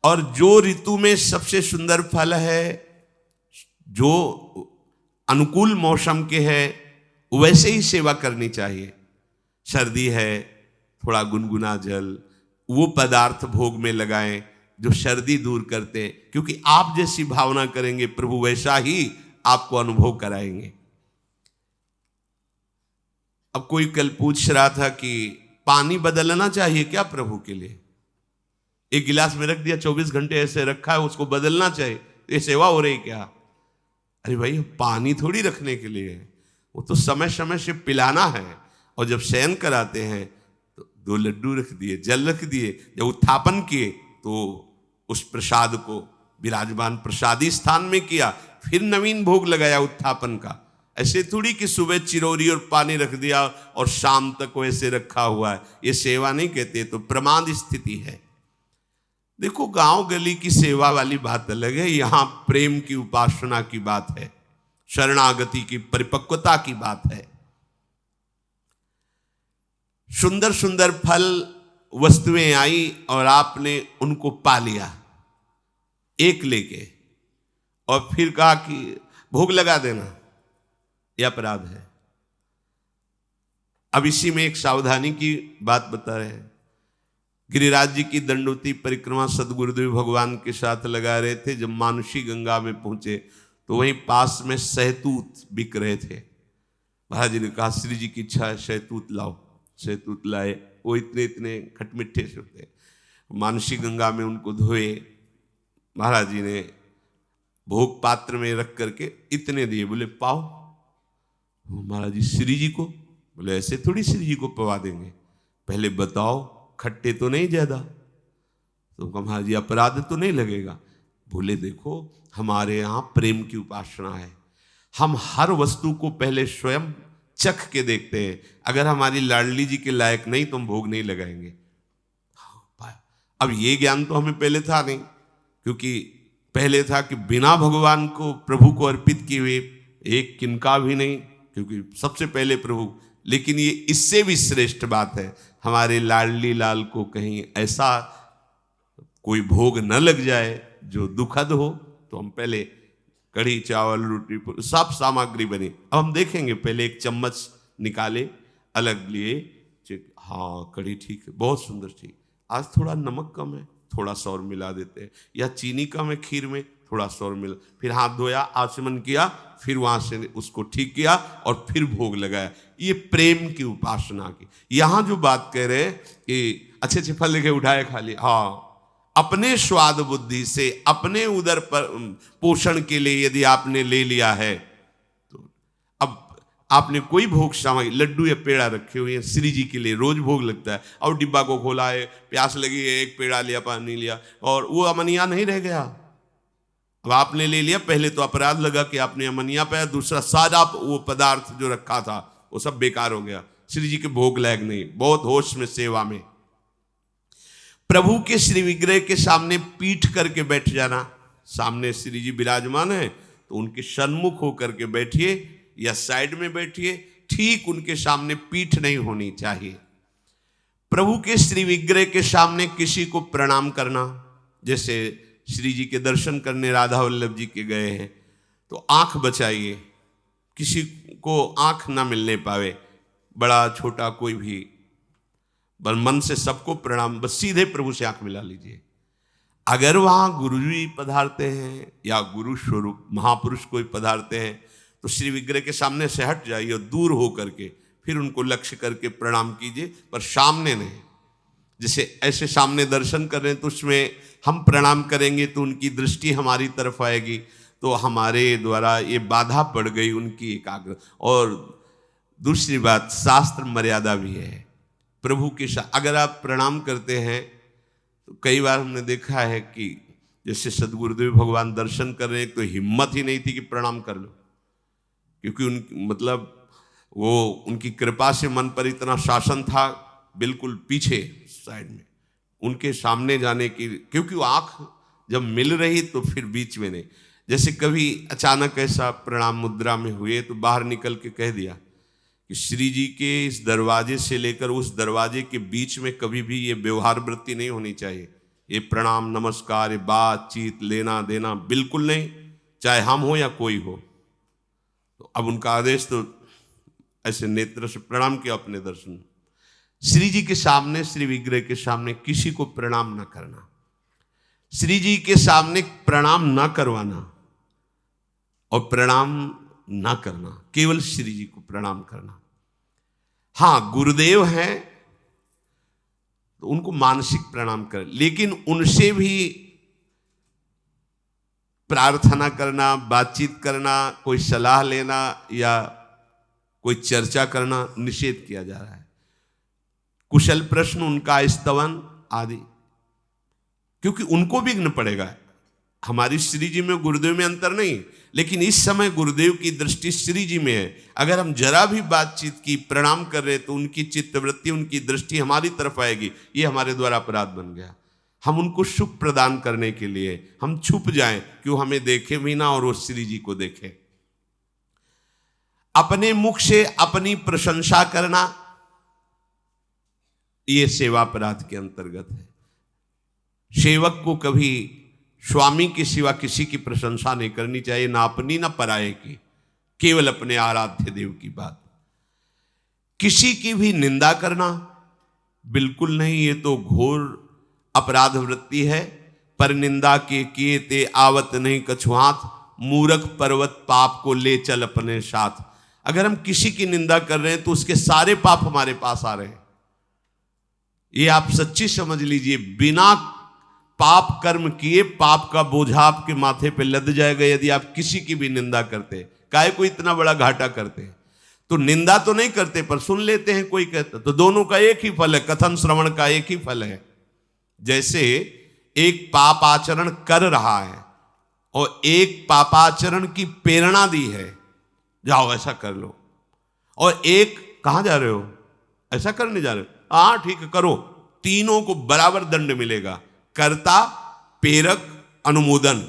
और जो ऋतु में सबसे सुंदर फल है, जो अनुकूल मौसम के है, वैसे ही सेवा करनी चाहिए। सर्दी है, थोड़ा गुनगुना जल, वो पदार्थ भोग में लगाएं जो सर्दी दूर करते हैं, क्योंकि आप जैसी भावना करेंगे प्रभु वैसा ही आपको अनुभव कराएंगे। अब कोई कल पूछ रहा था कि पानी बदलना चाहिए क्या प्रभु के लिए? एक गिलास में रख दिया, 24 घंटे ऐसे रखा है, उसको बदलना चाहिए, तो ये सेवा हो रही क्या? अरे भाई, पानी थोड़ी रखने के लिए है, वो तो समय समय से पिलाना है। और जब शयन कराते हैं तो 2 लड्डू रख दिए, जल रख दिए, जब उत्थापन किए तो उस प्रसाद को विराजमान प्रसादी स्थान में किया, फिर नवीन भोग लगाया उत्थापन का। ऐसे थोड़ी कि सुबह चिरौरी और पानी रख दिया और शाम तक वैसे रखा हुआ है, ये सेवा नहीं कहते, तो प्रमाद स्थिति है। देखो, गांव गली की सेवा वाली बात अलग है, यहां प्रेम की उपासना की बात है, शरणागति की परिपक्वता की बात है। सुंदर सुंदर फल वस्तुएं आई और आपने उनको पा लिया एक लेके, और फिर कहा कि भोग लगा देना, यह अपराध है। अब इसी में एक सावधानी की बात बता रहे हैं। गिरिराज जी की दंडोती परिक्रमा सदगुरुदेव भगवान के साथ लगा रहे थे। जब मानुषी गंगा में पहुंचे तो वहीं पास में सहतूत बिक रहे थे। महाराज जी ने कहा, श्री जी की इच्छा है, सहतूत लाओ। सहतूत लाए, वो इतने इतने खटमिठे से होते। मानुषी गंगा में उनको धोए, महाराज जी ने भोग पात्र में रख करके इतने दिए, बोले पाओ। महाराज जी, श्री जी को? बोले ऐसे थोड़ी श्री जी को पवा देंगे, पहले बताओ खट्टे तो नहीं ज्यादा? तो महाराज जी, अपराध तो नहीं लगेगा? बोले देखो, हमारे यहाँ प्रेम की उपासना है, हम हर वस्तु को पहले स्वयं चख के देखते हैं, अगर हमारी लाडली जी के लायक नहीं तो हम भोग नहीं लगाएंगे। अब ये ज्ञान तो हमें पहले था नहीं, क्योंकि पहले था कि बिना भगवान को प्रभु को अर्पित किए हुए एक किनका भी नहीं, क्योंकि सबसे पहले प्रभु। लेकिन ये इससे भी श्रेष्ठ बात है, हमारे लाडली लाल को कहीं ऐसा कोई भोग न लग जाए जो दुखद हो, तो हम पहले कढ़ी चावल रोटी सब सामग्री बनी। अब हम देखेंगे, पहले एक चम्मच निकाले, अलग लिए, हाँ कढ़ी ठीक है, बहुत सुंदर, ठीक, आज थोड़ा नमक कम है, थोड़ा सा और मिला देते हैं, या चीनी कम है खीर में, थोड़ा सा और मिला, फिर हाथ धोया, आचमन किया, फिर वहां से उसको ठीक किया और फिर भोग लगाया। ये प्रेम की उपासना की। यहां जो बात कह रहे कि अच्छे अच्छे फल लेके उठाए खा लिए, हाँ, अपने स्वाद बुद्धि से अपने उदर पर पोषण के लिए यदि आपने ले लिया है, तो अब आपने कोई भोग सामग्री, लड्डू या पेड़ा रखे हुए हैं श्री जी के लिए, रोज भोग लगता है, और डिब्बा को खोला है, प्यास लगी है, एक पेड़ा लिया, पानी लिया, और वो अमनिया नहीं रह गया। अब आपने ले लिया, पहले तो अपराध लगा कि आपने अमनिया पाया, दूसरा सारा वो पदार्थ जो रखा था वो सब बेकार हो गया, श्री जी के भोग लायक नहीं। बहुत होश में सेवा में प्रभु के श्री विग्रह के सामने पीठ करके बैठ जाना। सामने श्री जी विराजमान है तो उनके सन्मुख होकर के बैठिए या साइड में बैठिए, ठीक उनके सामने पीठ नहीं होनी चाहिए। प्रभु के श्री विग्रह के सामने किसी को प्रणाम करना, जैसे श्री जी के दर्शन करने राधा वल्लभ जी के गए हैं तो आंख बचाइए, किसी को आंख ना मिलने पावे, बड़ा छोटा कोई भी, बस मन से सबको प्रणाम, बस सीधे प्रभु से आंख मिला लीजिए। अगर वहां गुरु जी पधारते हैं या गुरु स्वरूप महापुरुष कोई पधारते हैं तो श्री विग्रह के सामने से हट जाइए और दूर हो करके फिर उनको लक्ष्य करके प्रणाम कीजिए, पर सामने नहीं। जैसे ऐसे सामने दर्शन कर रहे हैं तो उसमें हम प्रणाम करेंगे तो उनकी दृष्टि हमारी तरफ आएगी, तो हमारे द्वारा ये बाधा पड़ गई उनकी एकाग्र। और दूसरी बात, शास्त्र मर्यादा भी है प्रभु के साथ। अगर आप प्रणाम करते हैं तो कई बार हमने देखा है कि जैसे सदगुरुदेव भगवान दर्शन कर रहे हैं तो हिम्मत ही नहीं थी कि प्रणाम कर लो, क्योंकि मतलब वो उनकी कृपा से मन पर इतना शासन था, बिल्कुल पीछे साइड में उनके सामने जाने की, क्योंकि वो आँख जब मिल रही तो फिर बीच में नहीं। जैसे कभी अचानक ऐसा प्रणाम मुद्रा में हुए तो बाहर निकल के कह दिया कि श्री जी के इस दरवाजे से लेकर उस दरवाजे के बीच में कभी भी ये व्यवहार वृत्ति नहीं होनी चाहिए, ये प्रणाम नमस्कार, ये बातचीत लेना देना बिल्कुल नहीं, चाहे हम हो या कोई हो। तो अब उनका आदेश, तो ऐसे नेत्र से प्रणाम किया अपने दर्शन, श्री जी के सामने, श्री विग्रह के सामने किसी को प्रणाम न करना, श्री जी के सामने प्रणाम न करवाना और प्रणाम न करना, केवल श्री जी को प्रणाम करना। हाँ, गुरुदेव हैं तो उनको मानसिक प्रणाम कर, लेकिन उनसे भी प्रार्थना करना, बातचीत करना, कोई सलाह लेना या कोई चर्चा करना निषेध किया जा रहा है। कुशल प्रश्न, उनका स्तवन आदि, क्योंकि उनको विघ्न पड़ेगा। हमारी श्री जी में गुरुदेव में अंतर नहीं, लेकिन इस समय गुरुदेव की दृष्टि श्री जी में है। अगर हम जरा भी बातचीत की, प्रणाम कर रहे तो उनकी चित्तवृत्ति, उनकी दृष्टि हमारी तरफ आएगी। ये हमारे द्वारा अपराध बन गया। हम उनको सुख प्रदान करने के लिए हम छुप जाएं कि वो हमें देखे भी ना और वो श्री जी को देखे। अपने मुख से अपनी प्रशंसा करना ये सेवा अपराध के अंतर्गत है। सेवक को कभी स्वामी के सिवा किसी की प्रशंसा नहीं करनी चाहिए, ना अपनी ना पराये की, केवल अपने आराध्य देव की बात। किसी की भी निंदा करना बिल्कुल नहीं, ये तो घोर अपराध वृत्ति है। पर निंदा के किए ते आवत नहीं कछुआत, मूर्ख पर्वत पाप को ले चल अपने साथ। अगर हम किसी की निंदा कर रहे हैं तो उसके सारे पाप हमारे पास आ रहे हैं। ये आप सच्ची समझ लीजिए, बिना पाप कर्म किए पाप का बोझा आपके माथे पे लद जाएगा यदि आप किसी की भी निंदा करते। काहे को इतना बड़ा घाटा करते? तो निंदा तो नहीं करते पर सुन लेते हैं, कोई कहता तो दोनों का एक ही फल है, कथन श्रवण का एक ही फल है। जैसे एक पाप आचरण कर रहा है और एक पापाचरण की प्रेरणा दी है, जाओ ऐसा कर लो, और एक कहां जा रहे हो, ऐसा करने जा रहे हो, हाँ ठीक है करो, तीनों को बराबर दंड मिलेगा। कर्ता, प्रेरक, अनुमोदन।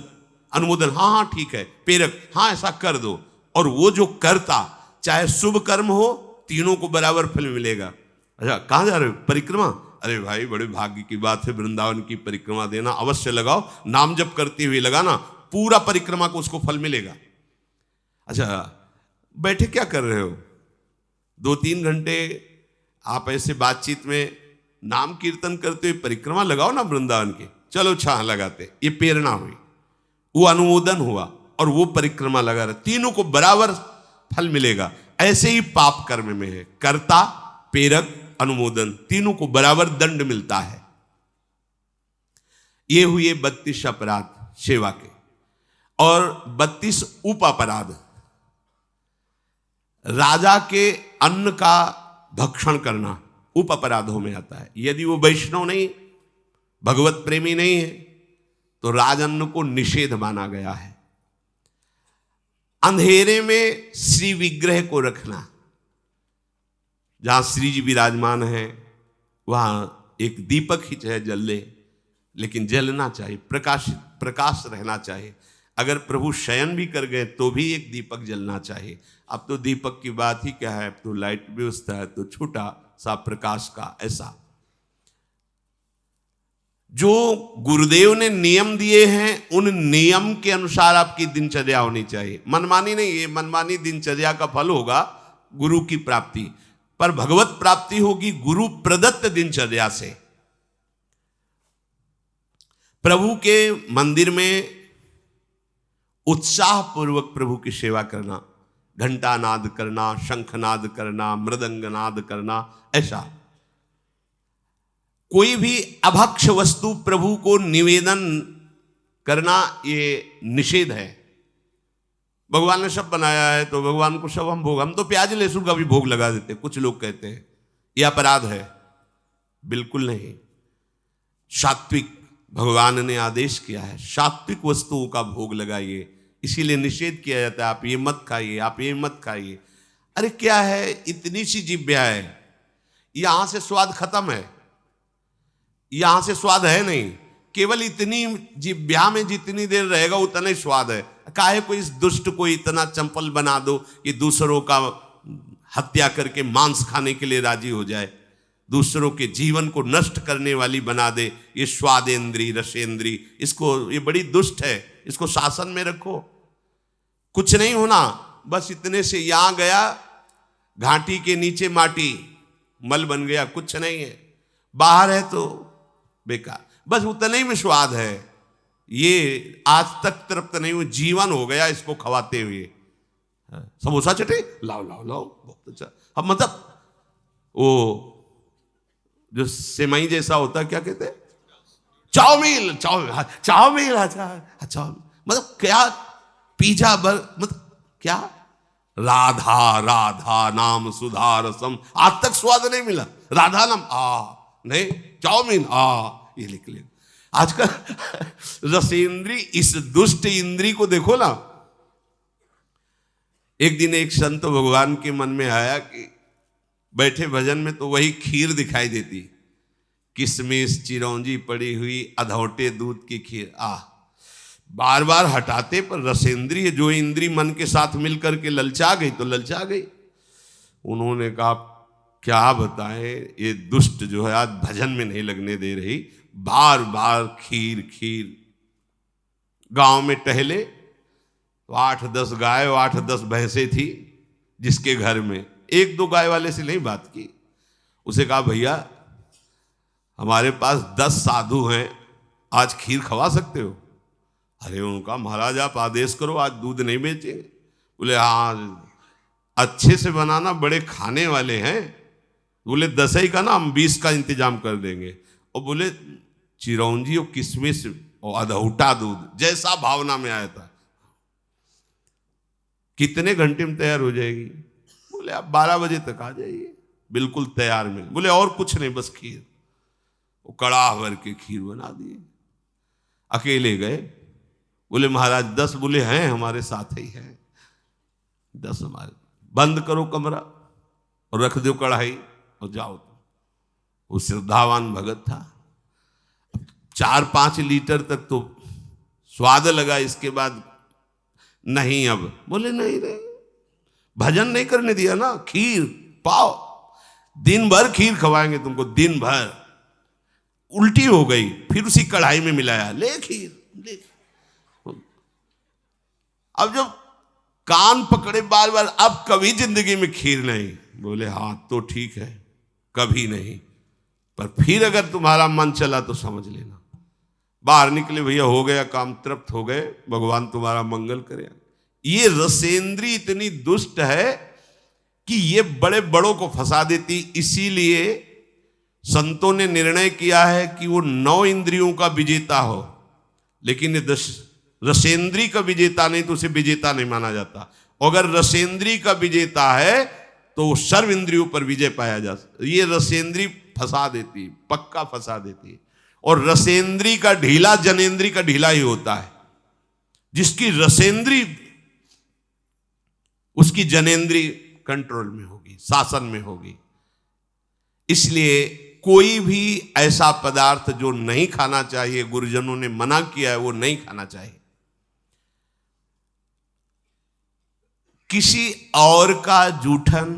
अनुमोदन हाँ हाँ ठीक है, प्रेरक हाँ ऐसा कर दो, और वो जो कर्ता चाहे शुभ कर्म हो, तीनों को बराबर फल मिलेगा। अच्छा कहाँ जा रहे हो? परिक्रमा। अरे भाई बड़े भाग्य की बात है, वृंदावन की परिक्रमा देना, अवश्य लगाओ, नाम जप करते हुए लगाना, पूरा परिक्रमा को उसको फल मिलेगा। अच्छा बैठे क्या कर रहे हो? 2-3 घंटे आप ऐसे बातचीत में नाम कीर्तन करते हुए परिक्रमा लगाओ ना वृंदावन के। चलो छाह लगाते, ये प्रेरणा हुई, वो अनुमोदन हुआ और वो परिक्रमा लगा रहे, तीनों को बराबर फल मिलेगा। ऐसे ही पाप कर्म में है, कर्ता, प्रेरक, अनुमोदन, तीनों को बराबर दंड मिलता है। ये हुए 32 अपराध सेवा के, और 32 उप अपराध। राजा के अन्न का भक्षण करना उप अपराधों में आता है। यदि वो वैष्णव नहीं, भगवत प्रेमी नहीं है, तो राजअन्न को निषेध माना गया है। अंधेरे में श्री विग्रह को रखना, जहां श्री जी विराजमान है वहां एक दीपक ही चाहे जल ले, लेकिन जलना चाहिए, प्रकाश रहना चाहिए। अगर प्रभु शयन भी कर गए तो भी एक दीपक जलना चाहिए। अब तो दीपक की बात ही क्या है, अब तो लाइट व्यवस्था है, तो छोटा सा प्रकाश का ऐसा। जो गुरुदेव ने नियम दिए हैं उन नियम के अनुसार आपकी दिनचर्या होनी चाहिए। मनमानी नहीं, ये मनमानी दिनचर्या का फल होगा गुरु की प्राप्ति, पर भगवत प्राप्ति होगी गुरु प्रदत्त दिनचर्या से। प्रभु के मंदिर में उत्साह पूर्वक प्रभु की सेवा करना, घंटा नाद करना, शंखनाद करना, मृदंग नाद करना, ऐसा कोई भी अभक्ष वस्तु प्रभु को निवेदन करना ये निषेध है। भगवान ने सब बनाया है तो भगवान को सब हम भोग, हम तो प्याज लहसुन का भी भोग लगा देते। कुछ लोग कहते हैं यह अपराध है, बिल्कुल नहीं। सात्विक भगवान ने आदेश किया है, सात्विक वस्तुओं का भोग लगाइए, इसीलिए निषेध किया जाता है आप ये मत खाइए, आप ये मत खाइए। अरे क्या है, इतनी सी जिह्वा है, यहां से स्वाद खत्म है, यहां से स्वाद है नहीं, केवल इतनी जिह्वा में जितनी देर रहेगा उतना ही स्वाद है। काहे को इस दुष्ट को इतना चंपल बना दो कि दूसरों का हत्या करके मांस खाने के लिए राजी हो जाए, दूसरों के जीवन को नष्ट करने वाली बना दे। ये स्वादेंद्री, रसेंद्री, इसको, ये बड़ी दुष्ट है, इसको शासन में रखो। कुछ नहीं होना, बस इतने से यहां गया, घाटी के नीचे माटी, मल बन गया, कुछ नहीं है, बाहर है तो बेकार। बस उतना ही में स्वाद है, ये आज तक तृप्त नहीं हुई, जीवन हो गया इसको खवाते हुए। समोसा चटे, लाओ लाओ लाओ, बहुत अच्छा। अब मतलब वो जो सेमई जैसा होता है, क्या कहते हैं, चाउमीन, चाउमीन, चाउमीन, अच्छा, मतलब क्या, पिज्जा, मतलब क्या, राधा राधा नाम सुधा रसम, आज तक स्वाद नहीं मिला। राधा नाम नहीं, चाउमीन ये लिख ले। आजकल रसेंद्री, इस दुष्ट इंद्री को देखो ना। एक दिन एक संत भगवान के मन में आया कि बैठे भजन में तो वही खीर दिखाई देती, किशमिश चिरौंजी पड़ी हुई, अधौटे दूध की खीर, बार बार हटाते, पर रसेंद्री जो इंद्री मन के साथ मिलकर के ललचा गई तो ललचा गई। उन्होंने कहा क्या बताएं, ये दुष्ट जो है आज भजन में नहीं लगने दे रही, बार बार खीर खीर। गांव में टहले तो 8-10 गाय, 8-10 भैंसें थी जिसके घर में, 1-2 गाय वाले से नहीं बात की। उसे कहा भैया हमारे पास 10 साधु हैं, आज खीर खवा सकते हो? अरे उनका महाराज आप आदेश करो, आज दूध नहीं बेचेंगे। बोले हाँ, अच्छे से बनाना, बड़े खाने वाले हैं। बोले 10 ही का ना, हम 20 का इंतजाम कर देंगे। और बोले चिरौंजी और किशमिश और अधौटा दूध, जैसा भावना में आया था। कितने घंटे में तैयार हो जाएगी? बोले आप 12 बजे तक आ जाइए, बिल्कुल तैयार में। बोले और कुछ नहीं, बस खीर। वो कड़ाह भर के खीर बना दिए। अकेले गए, बोले महाराज 10, बोले हैं हमारे साथ ही हैं 10 हमारे। बंद करो कमरा और रख दो कढ़ाई और जाओ। वो श्रद्धावान भगत था। 4-5 लीटर तक तो स्वाद लगा, इसके बाद नहीं। अब बोले नहीं रे, भजन नहीं करने दिया ना, खीर पाओ, दिन भर खीर खवाएंगे तुमको, दिन भर। उल्टी हो गई, फिर उसी कढ़ाई में मिलाया, ले खीर ले। अब जब कान पकड़े बार बार, अब कभी जिंदगी में खीर नहीं। बोले हाँ तो ठीक है, कभी नहीं, पर फिर अगर तुम्हारा मन चला तो समझ लेना। बाहर निकले, भैया हो गया काम, तृप्त हो गए, भगवान तुम्हारा मंगल करे। ये रसेंद्री इतनी दुष्ट है कि ये बड़े बड़ों को फंसा देती। इसीलिए संतों ने निर्णय किया है कि वो 9 इंद्रियों का विजेता हो, लेकिन ये रसेंद्री का विजेता नहीं तो उसे विजेता नहीं माना जाता। अगर रसेंद्री का विजेता है तो वो सर्व इंद्रियों पर विजय पाया जा सकता। ये रसेंद्री फंसा देती, पक्का फंसा देती। और रसेंद्री का ढीला जनेंद्री का ढीला ही होता है। जिसकी रसेंद्री, उसकी जनेंद्री कंट्रोल में होगी, शासन में होगी। इसलिए कोई भी ऐसा पदार्थ जो नहीं खाना चाहिए, गुरुजनों ने मना किया है, वो नहीं खाना चाहिए। किसी और का जूठन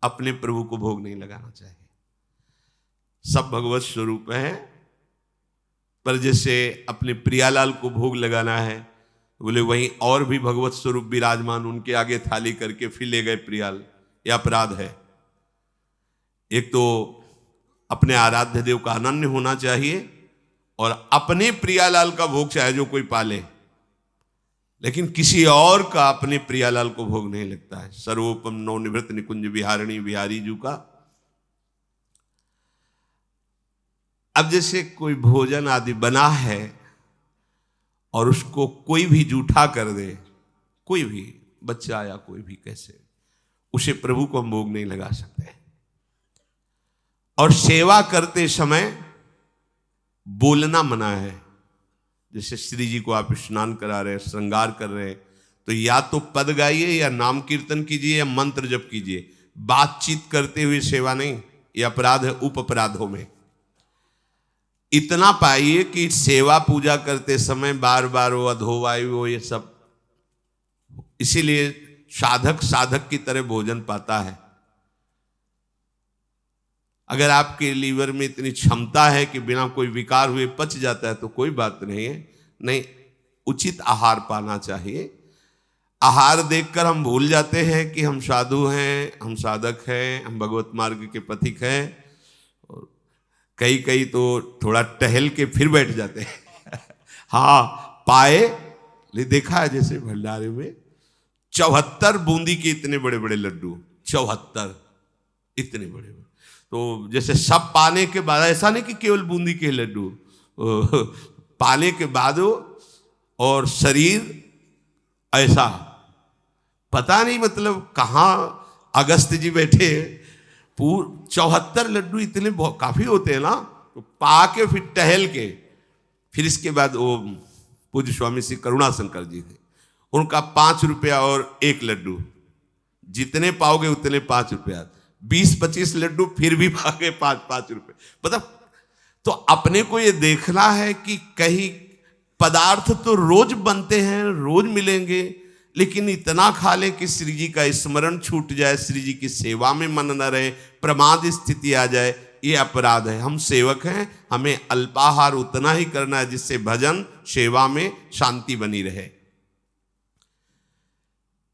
अपने प्रभु को भोग नहीं लगाना चाहिए। सब भगवत स्वरूप है, पर जैसे अपने प्रियालाल को भोग लगाना है, बोले वहीं और भी भगवत स्वरूप विराजमान, उनके आगे थाली करके फिर ले गए प्रियाल, यह अपराध है। एक तो अपने आराध्य देव का अनन्य होना चाहिए, और अपने प्रियालाल का भोग चाहे जो कोई पाले, लेकिन किसी और का अपने प्रियालाल को भोग नहीं लगता है। सर्वोपम नवनिवृत्त निकुंज विहारिणी बिहारी जू का। अब जैसे कोई भोजन आदि बना है और उसको कोई भी जूठा कर दे, कोई भी बच्चा या कोई भी, कैसे उसे प्रभु को हम भोग नहीं लगा सकते। और सेवा करते समय बोलना मना है। जैसे श्री जी को आप स्नान करा रहे हैं, श्रृंगार कर रहे हैं, तो या तो पद गाइए या नाम कीर्तन कीजिए या मंत्र जप कीजिए। बातचीत करते हुए सेवा नहीं, ये अपराध है उप अपराधों में। इतना पाइए कि सेवा पूजा करते समय बार बार वो अधोवायु हो, ये सब, इसीलिए साधक साधक की तरह भोजन पाता है। अगर आपके लीवर में इतनी क्षमता है कि बिना कोई विकार हुए पच जाता है तो कोई बात नहीं है। नहीं, उचित आहार पाना चाहिए। आहार देखकर हम भूल जाते हैं कि हम साधु हैं, हम साधक हैं, हम भगवत मार्ग के पथिक हैं। और कई कई तो थोड़ा टहल के फिर बैठ जाते हैं। हाँ, पाए ले देखा है जैसे भंडारे में 74 बूंदी के इतने बड़े बड़े लड्डू, 74 इतने बड़े बड़े। तो जैसे सब पाने के बाद, ऐसा नहीं कि केवल बूंदी के लड्डू, पाने के बाद और शरीर ऐसा, पता नहीं मतलब कहाँ अगस्त जी बैठे, 74 लड्डू इतने काफी होते हैं ना। तो पा के फिर टहल के, फिर इसके बाद वो पूज्य स्वामी श्री करुणा शंकर जी थे, उनका 5 रुपया और 1 लड्डू, जितने पाओगे उतने 5 रुपया, 20-25 लड्डू फिर भी भागे 5-5 रुपए। मतलब तो अपने को ये देखना है कि कहीं पदार्थ तो रोज बनते हैं, रोज मिलेंगे, लेकिन इतना खा ले कि श्री जी का स्मरण छूट जाए, श्री जी की सेवा में मन न रहे, प्रमाद स्थिति आ जाए, ये अपराध है। हम सेवक हैं, हमें अल्पाहार उतना ही करना है जिससे भजन सेवा में शांति बनी रहे।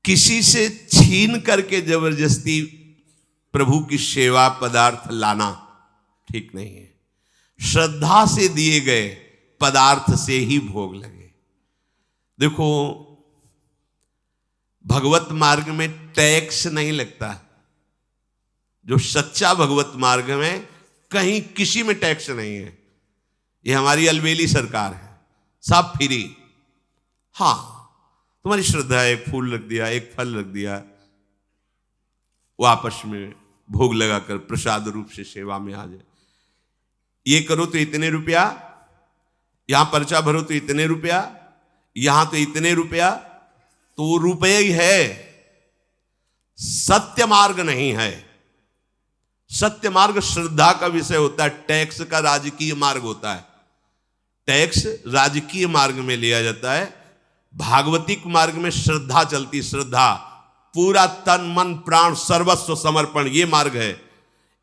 किसी से छीन करके जबरदस्ती प्रभु की सेवा पदार्थ लाना ठीक नहीं है। श्रद्धा से दिए गए पदार्थ से ही भोग लगे। देखो, भगवत मार्ग में टैक्स नहीं लगता। जो सच्चा भगवत मार्ग में कहीं किसी में टैक्स नहीं है। ये हमारी अलबेली सरकार है, सब फ्री। हाँ, तुम्हारी श्रद्धा है, एक फूल रख दिया, एक फल रख दिया, वो आपस में भोग लगाकर प्रसाद रूप से सेवा में आ जाए। ये करो तो इतने रुपया, यहां पर्चा भरो तो इतने रुपया, यहां तो इतने रुपया, तो वो रुपये ही है, सत्य मार्ग नहीं है। सत्य मार्ग श्रद्धा का विषय होता है, टैक्स का राजकीय मार्ग होता है। टैक्स राजकीय मार्ग में लिया जाता है, भागवतिक मार्ग में श्रद्धा चलती। श्रद्धा पूरा तन मन प्राण सर्वस्व समर्पण, ये मार्ग है।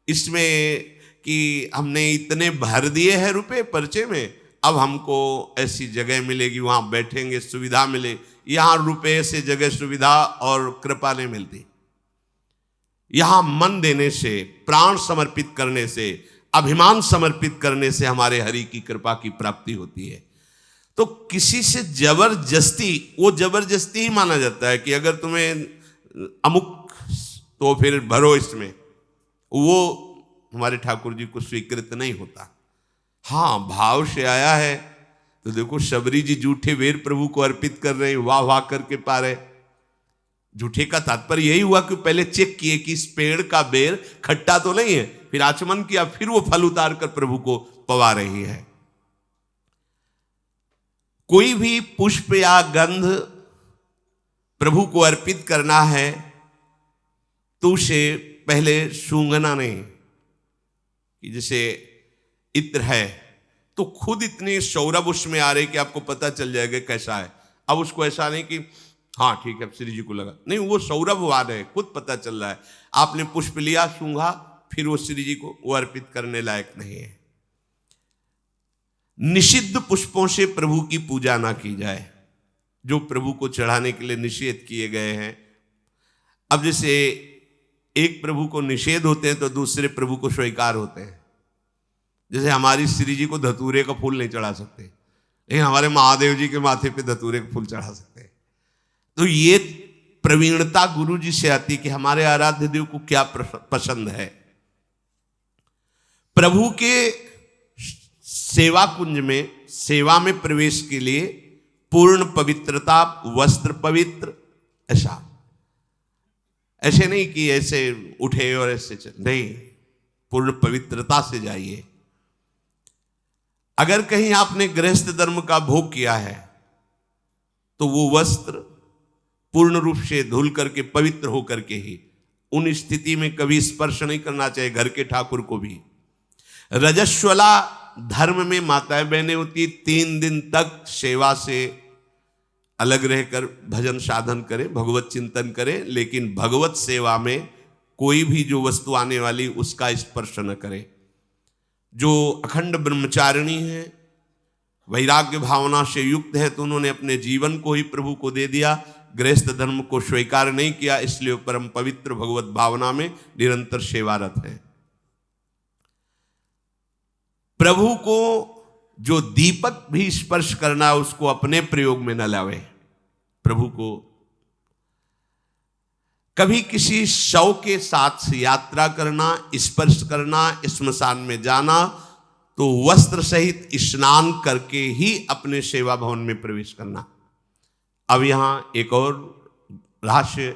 इसमें कि हमने इतने भर दिए हैं रुपए पर्चे में, अब हमको ऐसी जगह मिलेगी, वहां बैठेंगे, सुविधा मिले। यहां रुपए से जगह सुविधा और कृपा नहीं मिलती। यहां मन देने से, प्राण समर्पित करने से, अभिमान समर्पित करने से हमारे हरि की कृपा की प्राप्ति होती है। तो किसी से जबरदस्ती, वो जबरदस्ती ही माना जाता है कि अगर तुम्हें अमुक तो फिर भरो इसमें, वो हमारे ठाकुर जी को स्वीकृत नहीं होता। हाँ, भाव से आया है तो देखो, शबरी जी जूठे बेर प्रभु को अर्पित कर रहे हैं, वाह वाह करके पा रहे। जूठे का तात्पर्य यही हुआ कि पहले चेक किए कि इस पेड़ का बेर खट्टा तो नहीं है, फिर आचमन किया, फिर वो फल उतार कर प्रभु को पवा रही है। कोई भी पुष्प या गंध प्रभु को अर्पित करना है तो उसे पहले सूंघना नहीं। कि जैसे इत्र है तो खुद इतने सौरभ उसमें आ रहे कि आपको पता चल जाएगा कैसा है। अब उसको ऐसा नहीं कि हाँ ठीक है श्री जी को लगा, नहीं, वो सौरभ आ रहे, खुद पता चल रहा है। आपने पुष्प लिया, सूंघा, फिर वो श्री जी को वो अर्पित करने लायक नहीं है। निषिद्ध पुष्पों से प्रभु की पूजा ना की जाए, जो प्रभु को चढ़ाने के लिए निषेध किए गए हैं। अब जैसे एक प्रभु को निषेध होते हैं तो दूसरे प्रभु को स्वीकार होते हैं। जैसे हमारी श्री जी को धतूरे का फूल नहीं चढ़ा सकते, लेकिन हमारे महादेव जी के माथे पे धतूरे का फूल चढ़ा सकते हैं। तो ये प्रवीणता गुरु जी से आती कि हमारे आराध्य देव को क्या पसंद है। प्रभु के सेवा कुंज में, सेवा में प्रवेश के लिए पूर्ण पवित्रता, वस्त्र पवित्र, ऐसे नहीं कि ऐसे उठे और ऐसे चले, नहीं, पूर्ण पवित्रता से जाइए। अगर कहीं आपने गृहस्थ धर्म का भोग किया है तो वो वस्त्र पूर्ण रूप से धुल करके, पवित्र होकर के ही, उन स्थिति में कभी स्पर्श नहीं करना चाहिए घर के ठाकुर को भी। रजस्वला धर्म में माताएं बहनें होती, 3 दिन तक सेवा से अलग रहकर भजन साधन करें, भगवत चिंतन करें, लेकिन भगवत सेवा में कोई भी जो वस्तु आने वाली उसका स्पर्श न करें। जो अखंड ब्रह्मचारिणी है, वैराग्य भावना से युक्त है, तो उन्होंने अपने जीवन को ही प्रभु को दे दिया। गृहस्थ धर्म को स्वीकार नहीं किया, इसलिए परम पवित्र भगवत भावना में निरंतर सेवारत है। प्रभु को जो दीपक भी स्पर्श करना है उसको अपने प्रयोग में न लावे। प्रभु को कभी किसी शव के साथ यात्रा करना, स्पर्श करना, श्मशान में जाना, तो वस्त्र सहित स्नान करके ही अपने सेवा भवन में प्रवेश करना। अब यहां एक और रहस्य,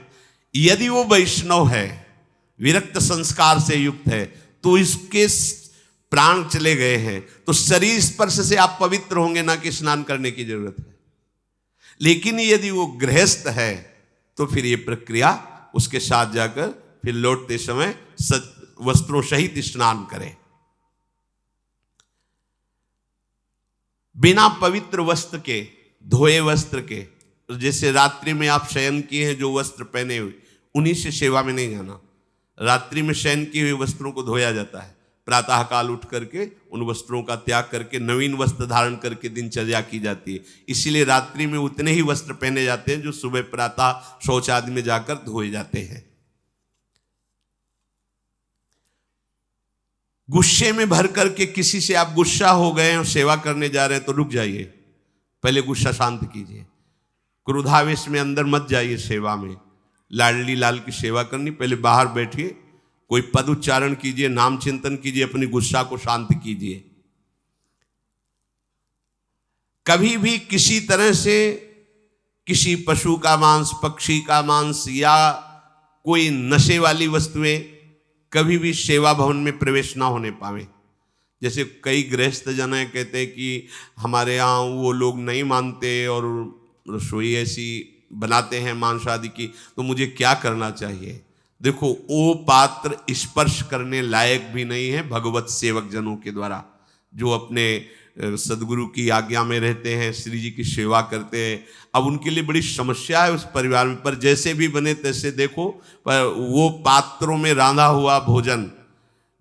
यदि वो वैष्णव है, विरक्त संस्कार से युक्त है, तो इसके प्राण चले गए हैं, तो शरीर स्पर्श से आप पवित्र होंगे, ना कि स्नान करने की जरूरत है। लेकिन यदि वो गृहस्थ है तो फिर ये प्रक्रिया उसके साथ जाकर फिर लौटते समय वस्त्रों सहित स्नान करें। बिना पवित्र वस्त्र के, धोए वस्त्र के, जैसे रात्रि में आप शयन किए हैं, जो वस्त्र पहने हुए उन्हीं से सेवा में नहीं जाना। रात्रि में शयन किए हुए वस्त्रों को धोया जाता है, प्रातःकाल उठ करके उन वस्त्रों का त्याग करके नवीन वस्त्र धारण करके दिनचर्या की जाती है। इसीलिए रात्रि में उतने ही वस्त्र पहने जाते हैं जो सुबह प्रातः शौच आदि में जाकर धोए जाते हैं। गुस्से में भर करके किसी से आप गुस्सा हो गए और सेवा करने जा रहे हैं तो रुक जाइए, पहले गुस्सा शांत कीजिए। क्रोधावेश में अंदर मत जाइए सेवा में। लाडली लाल की सेवा करनी, पहले बाहर बैठिए, कोई पद उच्चारण कीजिए, नाम चिंतन कीजिए, अपनी गुस्सा को शांत कीजिए। कभी भी किसी तरह से किसी पशु का मांस, पक्षी का मांस या कोई नशे वाली वस्तुएं कभी भी सेवा भवन में प्रवेश ना होने पावे। जैसे कई गृहस्थ जन है, कहते हैं कि हमारे यहाँ वो लोग नहीं मानते और रसोई ऐसी बनाते हैं मांस आदि की, तो मुझे क्या करना चाहिए? देखो, वो पात्र स्पर्श करने लायक भी नहीं है भगवत सेवक जनों के द्वारा, जो अपने सदगुरु की आज्ञा में रहते हैं, श्री जी की सेवा करते हैं। अब उनके लिए बड़ी समस्या है उस परिवार में, पर जैसे भी बने तैसे देखो, पर वो पात्रों में रांधा हुआ भोजन,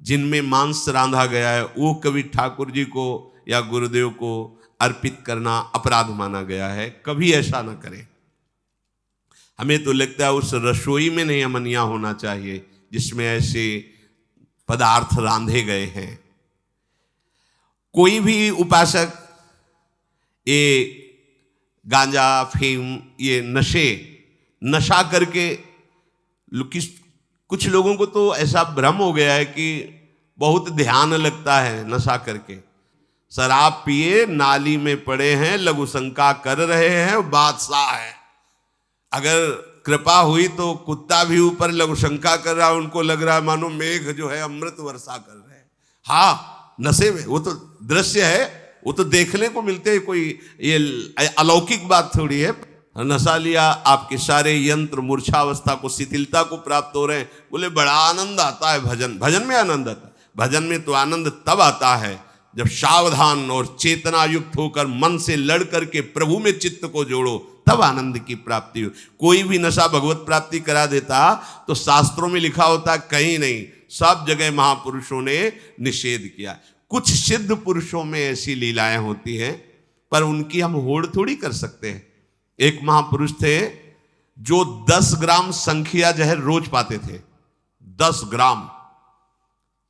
जिनमें मांस रांधा गया है, वो कभी ठाकुर जी को या गुरुदेव को अर्पित करना अपराध माना गया है। कभी ऐसा ना करें। हमें तो लगता है उस रसोई में नहीं अमनिया होना चाहिए जिसमें ऐसे पदार्थ रांधे गए हैं। कोई भी उपासक ये गांजा, अफीम, ये नशा करके, कुछ लोगों को तो ऐसा भ्रम हो गया है कि बहुत ध्यान लगता है नशा करके। शराब पिए नाली में पड़े हैं, लघु शंका कर रहे हैं, बादशाह है। अगर कृपा हुई तो कुत्ता भी ऊपर लघु शंका कर रहा है, उनको लग रहा है मानो मेघ जो है अमृत वर्षा कर रहे हैं। हाँ, नशे में वो तो दृश्य है, वो तो देखने को मिलते हैं, कोई ये अलौकिक बात थोड़ी है। नशा लिया, आपके सारे यंत्र मूर्छावस्था को, शिथिलता को प्राप्त हो रहे हैं। बोले बड़ा आनंद आता है भजन में आनंद आता है। भजन में तो आनंद तब आता है जब सावधान और चेतना युक्त होकर मन से लड़ करके प्रभु में चित्त को जोड़ो, तब आनंद की प्राप्ति हो। कोई भी नशा भगवत प्राप्ति करा देता तो शास्त्रों में लिखा होता, कहीं नहीं, सब जगह महापुरुषों ने निषेध किया। कुछ सिद्ध पुरुषों में ऐसी लीलाएं होती हैं, पर उनकी हम होड़ थोड़ी कर सकते हैं। एक महापुरुष थे जो 10 ग्राम संखिया जहर रोज पाते थे। 10 ग्राम,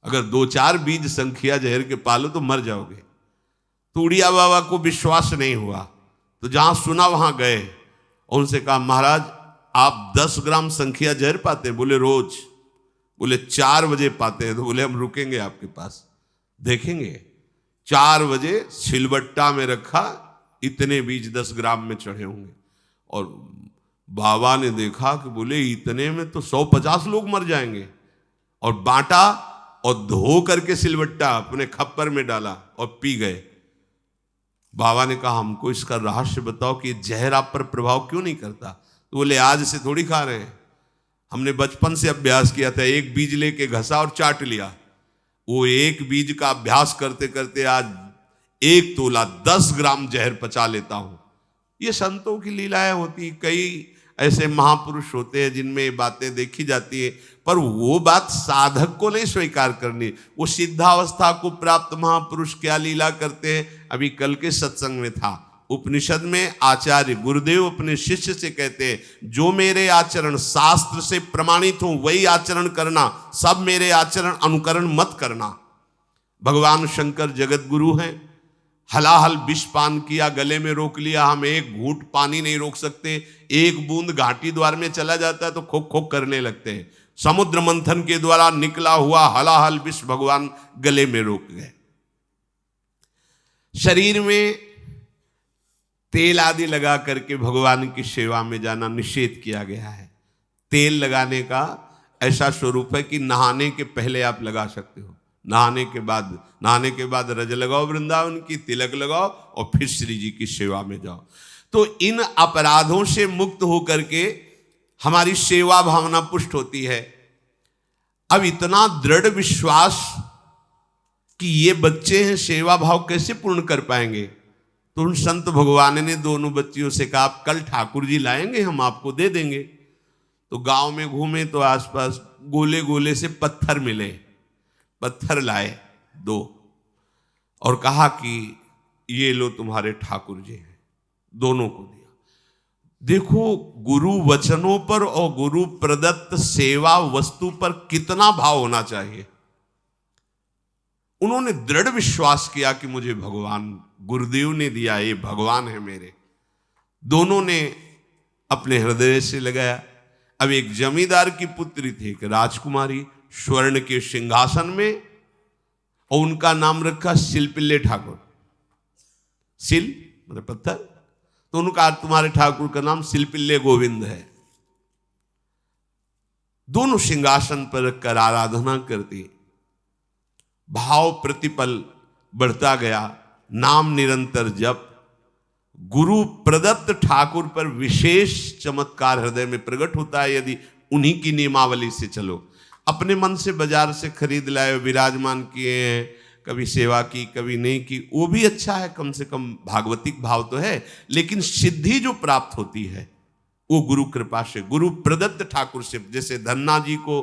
अगर 2-4 बीज संखिया जहर के पालो तो मर जाओगे। तो उड़िया बाबा को विश्वास नहीं हुआ, तो जहां सुना वहां गए और उनसे कहा, महाराज आप 10 ग्राम संखिया जहर पाते हैं? बोले रोज। बोले 4 बजे पाते हैं? तो बोले हम रुकेंगे आपके पास, देखेंगे। 4 बजे सिलबट्टा में रखा, इतने बीज 10 ग्राम में चढ़े होंगे। और बाबा ने देखा कि बोले इतने में तो 150 लोग मर जाएंगे। और बांटा और धो करके सिलबट्टा अपने खप्पर में डाला और पी गए। बाबा ने कहा, हमको इसका रहस्य बताओ कि जहर आप पर प्रभाव क्यों नहीं करता? तो बोले आज से थोड़ी खा रहे हैं, हमने बचपन से अभ्यास किया था। एक बीज लेके घसा और चाट लिया। वो एक बीज का अभ्यास करते करते आज 1 तोला 10 ग्राम जहर पचा लेता हूं। ये संतों की लीलाएं होती। कई ऐसे महापुरुष होते हैं जिनमें ये बातें देखी जाती है, पर वो बात साधक को नहीं स्वीकार करनी। वो सिद्धावस्था को प्राप्त महापुरुष क्या लीला करते हैं, अभी कल के सत्संग में था, उपनिषद में आचार्य गुरुदेव अपने शिष्य से कहते हैं, जो मेरे आचरण शास्त्र से प्रमाणित हो वही आचरण करना, सब मेरे आचरण अनुकरण मत करना। भगवान शंकर जगत गुरु हैं, हलाहल विष पान किया, गले में रोक लिया, हम एक घूंट पानी नहीं रोक सकते, एक बूंद घाटी द्वार में चला जाता है तो खोक खोक करने लगते हैं। समुद्र मंथन के द्वारा निकला हुआ हलाहल विष भगवान गले में रोक गए। शरीर में तेल आदि लगा करके भगवान की सेवा में जाना निषेध किया गया है। तेल लगाने का ऐसा स्वरूप है कि नहाने के पहले आप लगा सकते हो, नहाने के बाद रज लगाओ वृंदावन की, तिलक लगाओ और फिर श्री जी की सेवा में जाओ। तो इन अपराधों से मुक्त होकर के हमारी सेवा भावना पुष्ट होती है। अब इतना दृढ़ विश्वास कि ये बच्चे हैं, सेवा भाव कैसे पूर्ण कर पाएंगे? तो उन संत भगवान ने दोनों बच्चियों से कहा, आप कल ठाकुर जी लाएंगे, हम आपको दे देंगे। तो गांव में घूमे तो आसपास गोले गोले से पत्थर मिले, पत्थर लाए 2 और कहा कि ये लो तुम्हारे ठाकुर जी हैं, दोनों को दिया। देखो गुरु वचनों पर और गुरु प्रदत्त सेवा वस्तु पर कितना भाव होना चाहिए। उन्होंने दृढ़ विश्वास किया कि मुझे भगवान गुरुदेव ने दिया, ये भगवान है मेरे। दोनों ने अपने हृदय से लगाया। अब एक जमींदार की पुत्री थी, एक राजकुमारी, स्वर्ण के सिंहासन में, और उनका नाम रखा सिलपिल्ले ठाकुर। सिल मतलब पत्थर, तो उनका तुम्हारे ठाकुर का नाम सिलपिल्ले गोविंद है। दोनों सिंहासन पर रखकर आराधना करती, भाव प्रतिपल बढ़ता गया, नाम निरंतर जप। गुरु प्रदत्त ठाकुर पर विशेष चमत्कार हृदय में प्रकट होता है यदि उन्हीं की नियमावली से चलो। अपने मन से बाजार से खरीद लाए, विराजमान किए हैं, कभी सेवा की कभी नहीं की, वो भी अच्छा है, कम से कम भागवतिक भाव तो है। लेकिन सिद्धि जो प्राप्त होती है वो गुरु कृपा से, गुरु प्रदत्त ठाकुर से। जैसे धन्ना जी को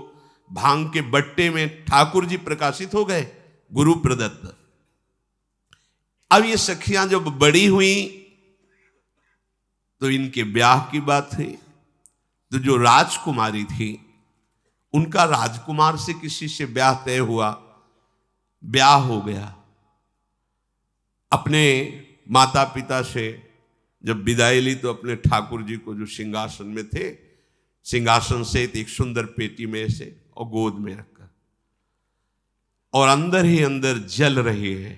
भांग के बट्टे में ठाकुर जी प्रकाशित हो गए, गुरु प्रदत्त। अब ये सखियां जब बड़ी हुई तो इनके ब्याह की बात हुई। तो जो राजकुमारी थी उनका राजकुमार से किसी से ब्याह तय हुआ, ब्याह हो गया। अपने माता पिता से जब विदाई ली तो अपने ठाकुर जी को जो सिंहासन में थे, सिंहासन से एक सुंदर पेटी में से और गोद में रखकर, और अंदर ही अंदर जल रही है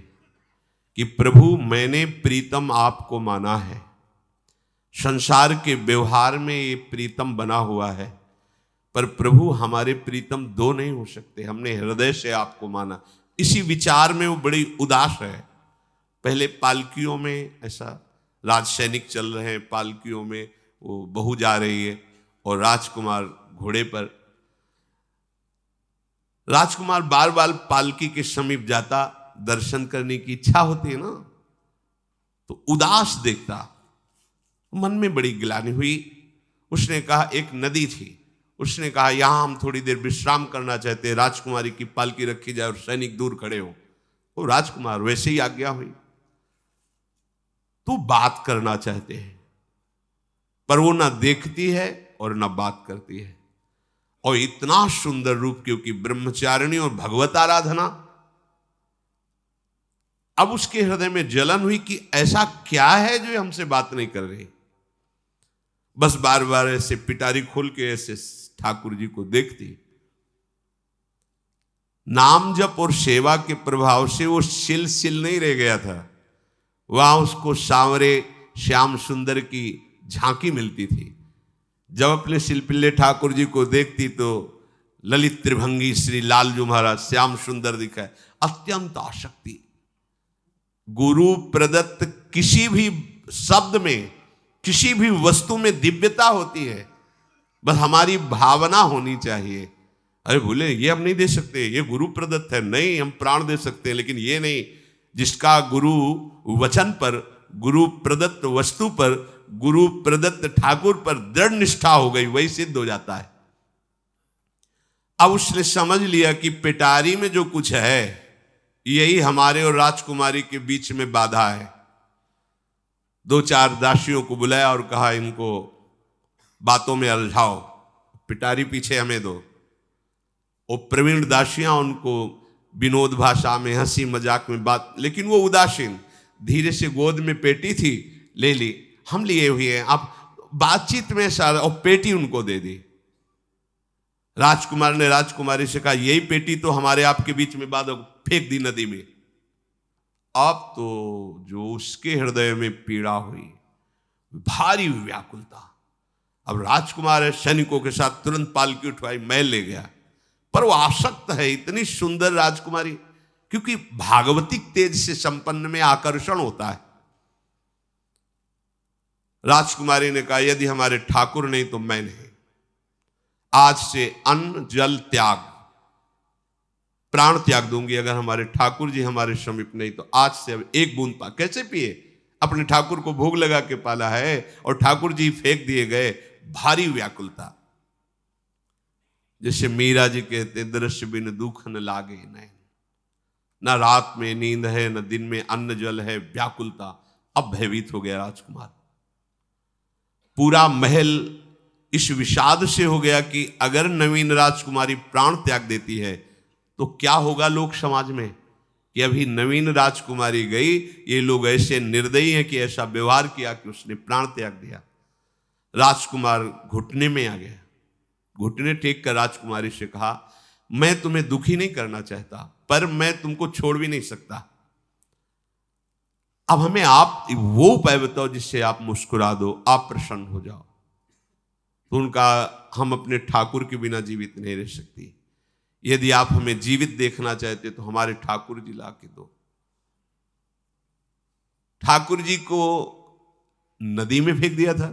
कि प्रभु मैंने प्रीतम आपको माना है, संसार के व्यवहार में ये प्रीतम बना हुआ है, पर प्रभु हमारे प्रीतम 2 नहीं हो सकते, हमने हृदय से आपको माना। इसी विचार में वो बड़ी उदास है। पहले पालकियों में ऐसा राज सैनिक चल रहे हैं, पालकियों में वो बहू जा रही है और राजकुमार घोड़े पर। राजकुमार बार बार पालकी के समीप जाता, दर्शन करने की इच्छा होती है ना, तो उदास देखता, मन में बड़ी गिलानी हुई। उसने कहा, एक नदी थी, उसने कहा यहां हम थोड़ी देर विश्राम करना चाहते हैं, राजकुमारी की पालकी रखी जाए और सैनिक दूर खड़े हो। तो राजकुमार वैसे ही आज्ञा हुई। तो बात करना चाहते हैं पर वो ना देखती है और ना बात करती है, और इतना सुंदर रूप, क्योंकि ब्रह्मचारिणी और भगवत आराधना। अब उसके हृदय में जलन हुई कि ऐसा क्या है जो हमसे बात नहीं कर रही। बस बार बार ऐसे पिटारी खोल के ऐसे ठाकुर जी को देखती। नाम जप और सेवा के प्रभाव से वो सिल नहीं रह गया था, वहां उसको सांवरे श्याम सुंदर की झांकी मिलती थी। जब अपने शिलपिल्ले ठाकुर जी को देखती तो ललित त्रिभंगी श्री लालजू महाराज श्याम सुंदर दिखाए, अत्यंत आसक्ति। गुरु प्रदत्त किसी भी शब्द में, किसी भी वस्तु में दिव्यता होती है, बस हमारी भावना होनी चाहिए। अरे बोले ये हम नहीं दे सकते, ये गुरु प्रदत्त है, नहीं हम प्राण दे सकते हैं, लेकिन ये नहीं। जिसका गुरु वचन पर, गुरु प्रदत्त वस्तु पर, गुरु प्रदत्त ठाकुर पर दृढ़ निष्ठा हो गई, वही सिद्ध हो जाता है। अब उसने समझ लिया कि पिटारी में जो कुछ है यही हमारे और राजकुमारी के बीच में बाधा है। 2-4 दासियों को बुलाया और कहा इनको बातों में उलझाओ, पिटारी पीछे हमें दो। वो प्रवीण दासियां उनको विनोद भाषा में हंसी मजाक में बात, लेकिन वो उदासीन, धीरे से गोद में पेटी थी, ले ली, हम लिए हुए हैं, आप बातचीत में सारा, और पेटी उनको दे दी। राजकुमार ने राजकुमारी से कहा यही पेटी तो हमारे आपके बीच में बाद फेंक दी नदी में। अब तो जो उसके हृदय में पीड़ा हुई, भारी व्याकुलता। अब राजकुमार सैनिकों के साथ तुरंत पालकी उठवाई, मैं ले गया, पर वो आसक्त है, इतनी सुंदर राजकुमारी, क्योंकि भागवतिक तेज से संपन्न में आकर्षण होता है। राजकुमारी ने कहा यदि हमारे ठाकुर नहीं तो मैं नहीं, आज से अन्न जल त्याग, प्राण त्याग दूंगी अगर हमारे ठाकुर जी हमारे समीप नहीं तो। आज से अब एक बूंद पा कैसे पिए, अपने ठाकुर को भोग लगा के पाला है और ठाकुर जी फेंक दिए गए। भारी व्याकुलता, जैसे मीरा जी कहते दृश्य बिन दुख न लागे नैन, न रात में नींद है न दिन में अन्न जल है, व्याकुलता। अब भयभीत हो गया राजकुमार, पूरा महल इस विषाद से हो गया कि अगर नवीन राजकुमारी प्राण त्याग देती है तो क्या होगा लोक समाज में, कि अभी नवीन राजकुमारी गई, ये लोग ऐसे निर्दयी हैं कि ऐसा व्यवहार किया कि उसने प्राण त्याग दिया। राजकुमार घुटने में आ गया, घुटने टेक कर राजकुमारी से कहा मैं तुम्हें दुखी नहीं करना चाहता, पर मैं तुमको छोड़ भी नहीं सकता, अब हमें आप वो उपाय बताओ जिससे आप मुस्कुरा दो, आप प्रसन्न हो जाओ। तो उनका हम अपने ठाकुर के बिना जीवित नहीं रह सकती, यदि आप हमें जीवित देखना चाहते तो हमारे ठाकुर जी ला के दो। ठाकुर जी को नदी में फेंक दिया था,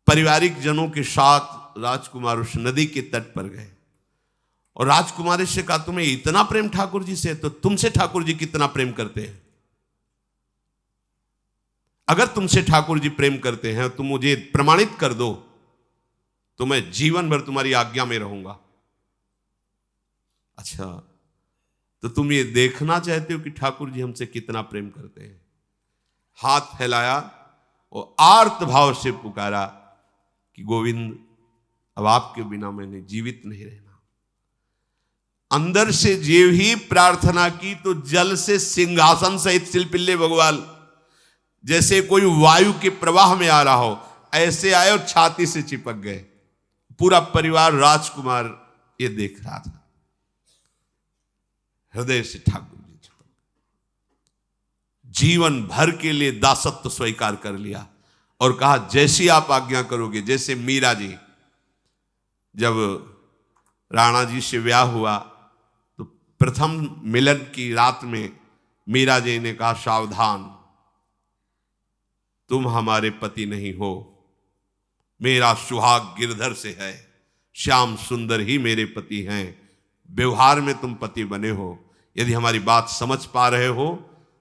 पारिवारिक जनों के साथ राजकुमार उस नदी के तट पर गए और राजकुमारी से कहा तुम्हें इतना प्रेम ठाकुर जी से, तो तुमसे ठाकुर जी कितना प्रेम करते हैं, अगर तुमसे ठाकुर जी प्रेम करते हैं तो मुझे प्रमाणित कर दो, तो मैं जीवन भर तुम्हारी आज्ञा में रहूंगा। अच्छा, तो तुम ये देखना चाहते हो कि ठाकुर जी हमसे कितना प्रेम करते हैं। हाथ फैलाया और आर्त भाव से पुकारा कि गोविंद अब आपके बिना मैंने जीवित नहीं रहना। अंदर से जीव ही प्रार्थना की तो जल से सिंहासन सहित सिलपिल्ले भगवान जैसे कोई वायु के प्रवाह में आ रहा हो, ऐसे आए और छाती से चिपक गए। पूरा परिवार राजकुमार ये देख रहा था, हृदय से ठाकुर जी चिपक, जीवन भर के लिए दासत्व स्वीकार कर लिया और कहा जैसी आप आज्ञा करोगे। जैसे मीरा जी, जब राणा जी से ब्याह हुआ तो प्रथम मिलन की रात में मीरा जी ने कहा सावधान, तुम हमारे पति नहीं हो, मेरा सुहाग गिरधर से है, श्याम सुंदर ही मेरे पति हैं, व्यवहार में तुम पति बने हो, यदि हमारी बात समझ पा रहे हो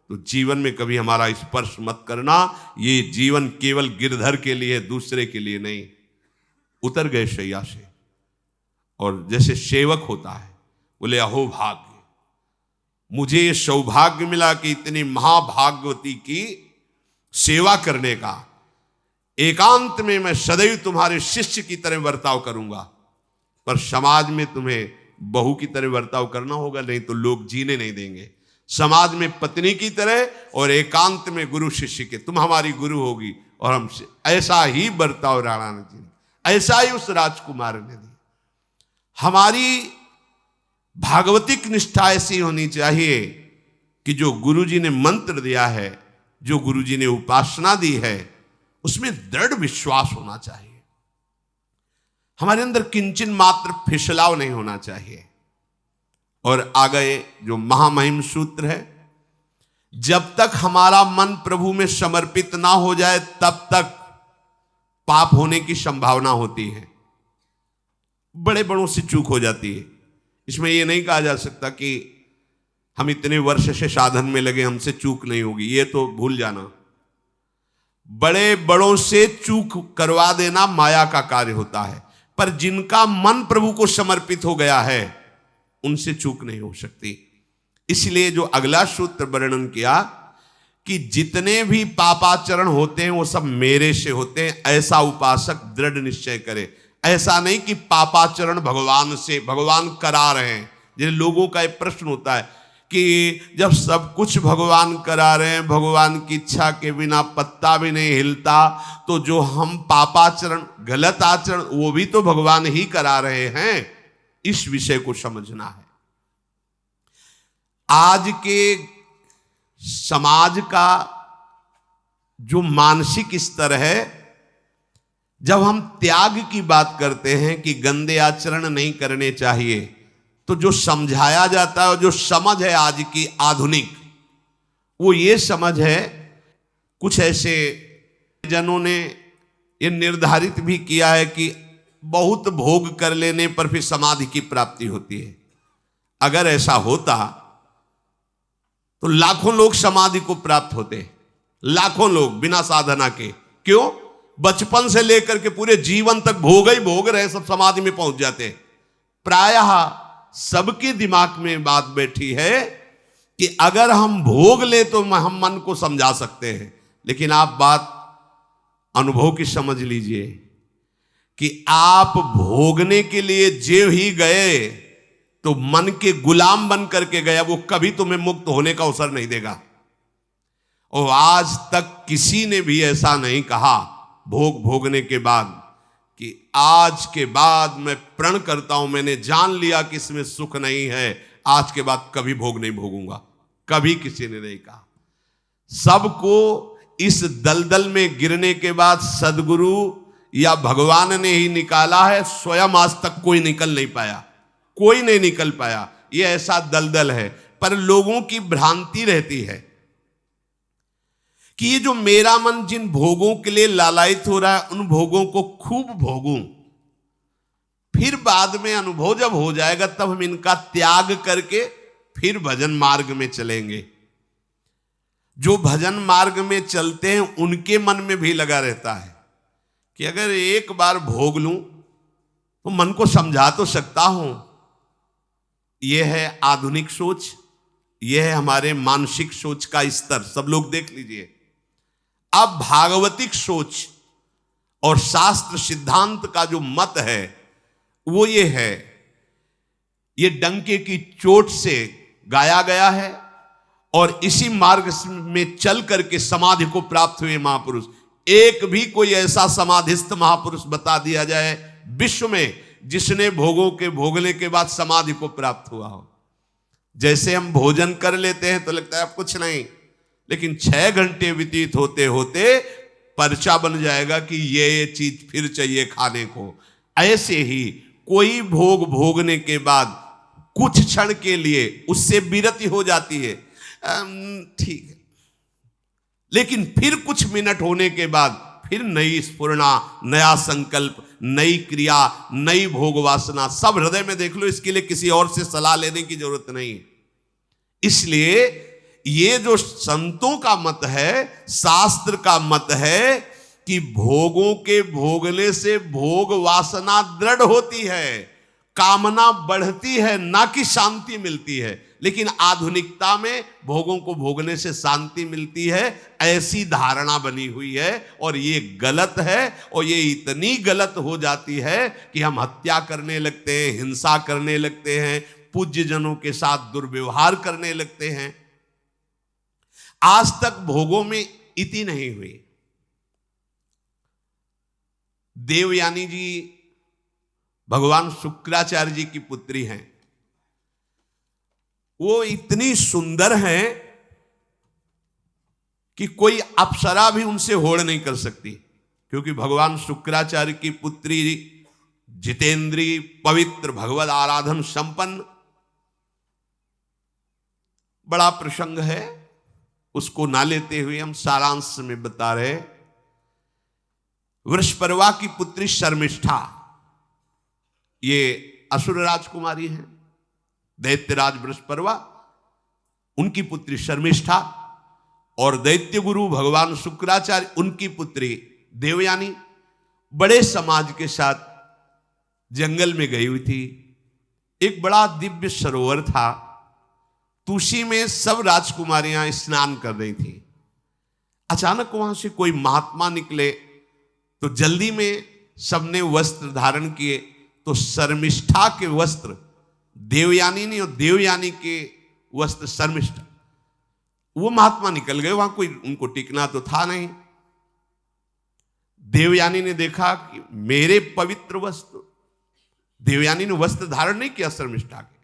तो जीवन में कभी हमारा स्पर्श मत करना, ये जीवन केवल गिरधर के लिए, दूसरे के लिए नहीं। उतर गए शैया से और जैसे सेवक होता है बोले अहो भाग्य, मुझे ये सौभाग्य मिला कि इतनी महाभागवती की सेवा करने का, एकांत में मैं सदैव तुम्हारे शिष्य की तरह बर्ताव करूंगा, पर समाज में तुम्हें बहू की तरह बर्ताव करना होगा, नहीं तो लोग जीने नहीं देंगे। समाज में पत्नी की तरह और एकांत में गुरु शिष्य के, तुम हमारी गुरु होगी और हम ऐसा ही बर्ताव राणा जी ने, ऐसा ही उस राजकुमार ने दिया। हमारी भागवतिक निष्ठा ऐसी होनी चाहिए कि जो गुरु जी ने मंत्र दिया है, जो गुरु जी ने उपासना दी है, उसमें दृढ़ विश्वास होना चाहिए। हमारे अंदर किंचन मात्र फिसलाव नहीं होना चाहिए। और आगे जो महामहिम सूत्र है, जब तक हमारा मन प्रभु में समर्पित ना हो जाए तब तक पाप होने की संभावना होती है, बड़े बड़ों से चूक हो जाती है। इसमें यह नहीं कहा जा सकता कि हम इतने वर्ष से साधन में लगे हमसे चूक नहीं होगी, ये तो भूल जाना। बड़े बड़ों से चूक करवा देना माया का कार्य होता है, पर जिनका मन प्रभु को समर्पित हो गया है उनसे चूक नहीं हो सकती। इसलिए जो अगला सूत्र वर्णन किया कि जितने भी पापाचरण होते हैं वो सब मेरे से होते हैं, ऐसा उपासक दृढ़ निश्चय करे। ऐसा नहीं कि पापाचरण भगवान से, भगवान करा रहे हैं। जिन लोगों का एक प्रश्न होता है कि जब सब कुछ भगवान करा रहे हैं, भगवान की इच्छा के बिना पत्ता भी नहीं हिलता, तो जो हम पापाचरण, गलत आचरण, वो भी तो भगवान ही करा रहे हैं। इस विषय को समझना है। आज के समाज का जो मानसिक स्तर है, जब हम त्याग की बात करते हैं कि गंदे आचरण नहीं करने चाहिए, तो जो समझाया जाता है, जो समझ है आज की आधुनिक, वो ये समझ है, कुछ ऐसे जनों ने ये निर्धारित भी किया है कि बहुत भोग कर लेने पर फिर समाधि की प्राप्ति होती है। अगर ऐसा होता तो लाखों लोग समाधि को प्राप्त होते, लाखों लोग बिना साधना के। क्यों? बचपन से लेकर के पूरे जीवन तक भोग ही भोग रहे, सब समाधि में पहुंच जाते। प्रायः सबके दिमाग में बात बैठी है कि अगर हम भोग ले तो हम मन को समझा सकते हैं, लेकिन आप बात अनुभव की समझ लीजिए कि आप भोगने के लिए जेव ही गए तो मन के गुलाम बन करके गया, वो कभी तुम्हें मुक्त होने का अवसर नहीं देगा। और आज तक किसी ने भी ऐसा नहीं कहा भोग भोगने के बाद कि आज के बाद मैं प्रण करता हूं, मैंने जान लिया कि इसमें सुख नहीं है, आज के बाद कभी भोग नहीं भोगूंगा। कभी किसी ने नहीं कहा। सबको इस दलदल में गिरने के बाद सदगुरु या भगवान ने ही निकाला है। स्वयं आज तक कोई निकल नहीं पाया, कोई नहीं निकल पाया। ये ऐसा दलदल है। पर लोगों की भ्रांति रहती है कि ये जो मेरा मन जिन भोगों के लिए लालायित हो रहा है, उन भोगों को खूब भोगूं, फिर बाद में अनुभव जब हो जाएगा तब हम इनका त्याग करके फिर भजन मार्ग में चलेंगे। जो भजन मार्ग में चलते हैं उनके मन में भी लगा रहता है कि अगर एक बार भोग लूं तो मन को समझा तो सकता हूं। यह है आधुनिक सोच, यह है हमारे मानसिक सोच का स्तर। सब लोग देख लीजिए। अब भागवतिक सोच और शास्त्र सिद्धांत का जो मत है वो ये है, ये डंके की चोट से गाया गया है और इसी मार्ग में चल करके समाधि को प्राप्त हुए महापुरुष। एक भी कोई ऐसा समाधिस्थ महापुरुष बता दिया जाए विश्व में जिसने भोगों के भोगने के बाद समाधि को प्राप्त हुआ हो। जैसे हम भोजन कर लेते हैं तो लगता है अब कुछ नहीं, लेकिन 6 घंटे व्यतीत होते होते पर्चा बन जाएगा कि ये चीज फिर चाहिए खाने को। ऐसे ही कोई भोग भोगने के बाद कुछ क्षण के लिए उससे विरति हो जाती है, ठीक है, लेकिन फिर कुछ मिनट होने के बाद फिर नई स्फुरना, नया संकल्प, नई क्रिया, नई भोग वासना सब हृदय में देख लो। इसके लिए किसी और से सलाह लेने की जरूरत नहीं है। इसलिए ये जो संतों का मत है, शास्त्र का मत है कि भोगों के भोगने से भोग वासना दृढ़ होती है, कामना बढ़ती है, ना कि शांति मिलती है। लेकिन आधुनिकता में भोगों को भोगने से शांति मिलती है, ऐसी धारणा बनी हुई है। और ये गलत है। और ये इतनी गलत हो जाती है कि हम हत्या करने लगते हैं, हिंसा करने लगते हैं, पूज्य जनों के साथ दुर्व्यवहार करने लगते हैं। आज तक भोगों में इति नहीं हुई। देवयानी जी भगवान शुक्राचार्य जी की पुत्री हैं। वो इतनी सुंदर हैं कि कोई अप्सरा भी उनसे होड़ नहीं कर सकती, क्योंकि भगवान शुक्राचार्य की पुत्री जितेंद्री, पवित्र, भगवद आराधन संपन्न। बड़ा प्रसंग है, उसको ना लेते हुए हम सारांश में बता रहे। वृषपर्वा की पुत्री शर्मिष्ठा, ये असुर राजकुमारी हैं। दैत्यराज वृषपर्वा, उनकी पुत्री शर्मिष्ठा, और दैत्य गुरु भगवान शुक्राचार्य, उनकी पुत्री देवयानी बड़े समाज के साथ जंगल में गई हुई थी। एक बड़ा दिव्य सरोवर था, तुलसी में सब राजकुमारियां स्नान कर रही थी। अचानक वहां से कोई महात्मा निकले तो जल्दी में सबने वस्त्र धारण किए, तो शर्मिष्ठा के वस्त्र देवयानी ने और देवयानी के वस्त्र शर्मिष्ठा, वो महात्मा निकल गए। वहां कोई उनको टिकना तो था नहीं। देवयानी ने देखा कि मेरे पवित्र वस्त्र, देवयानी ने वस्त्र धारण नहीं किया शर्मिष्ठा के,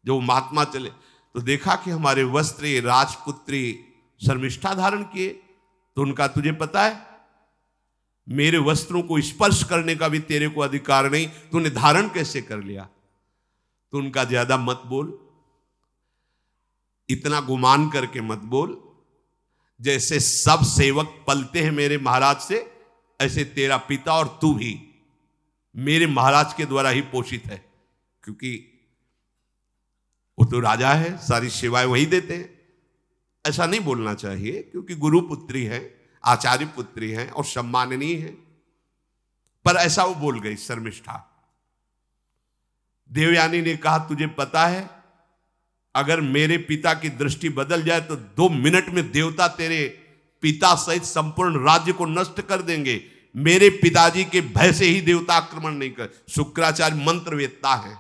जो महात्मा चले तो देखा कि हमारे वस्त्र ये राजपुत्री शर्मिष्ठा धारण किए। तो उनका तुझे पता है मेरे वस्त्रों को स्पर्श करने का भी तेरे को अधिकार नहीं, तूने धारण कैसे कर लिया? तो उनका ज्यादा मत बोल, इतना गुमान करके मत बोल। जैसे सब सेवक पलते हैं मेरे महाराज से, ऐसे तेरा पिता और तू भी मेरे महाराज के द्वारा ही पोषित है, क्योंकि वो तो राजा है, सारी सेवाएं वही देते हैं। ऐसा नहीं बोलना चाहिए, क्योंकि गुरु पुत्री है, आचार्य पुत्री है और सम्माननीय है। पर ऐसा वो बोल गई शर्मिष्ठा। देवयानी ने कहा तुझे पता है अगर मेरे पिता की दृष्टि बदल जाए तो 2 मिनट में देवता तेरे पिता सहित संपूर्ण राज्य को नष्ट कर देंगे। मेरे पिताजी के भय से ही देवता आक्रमण नहीं कर। शुक्राचार्य मंत्रवेत्ता है।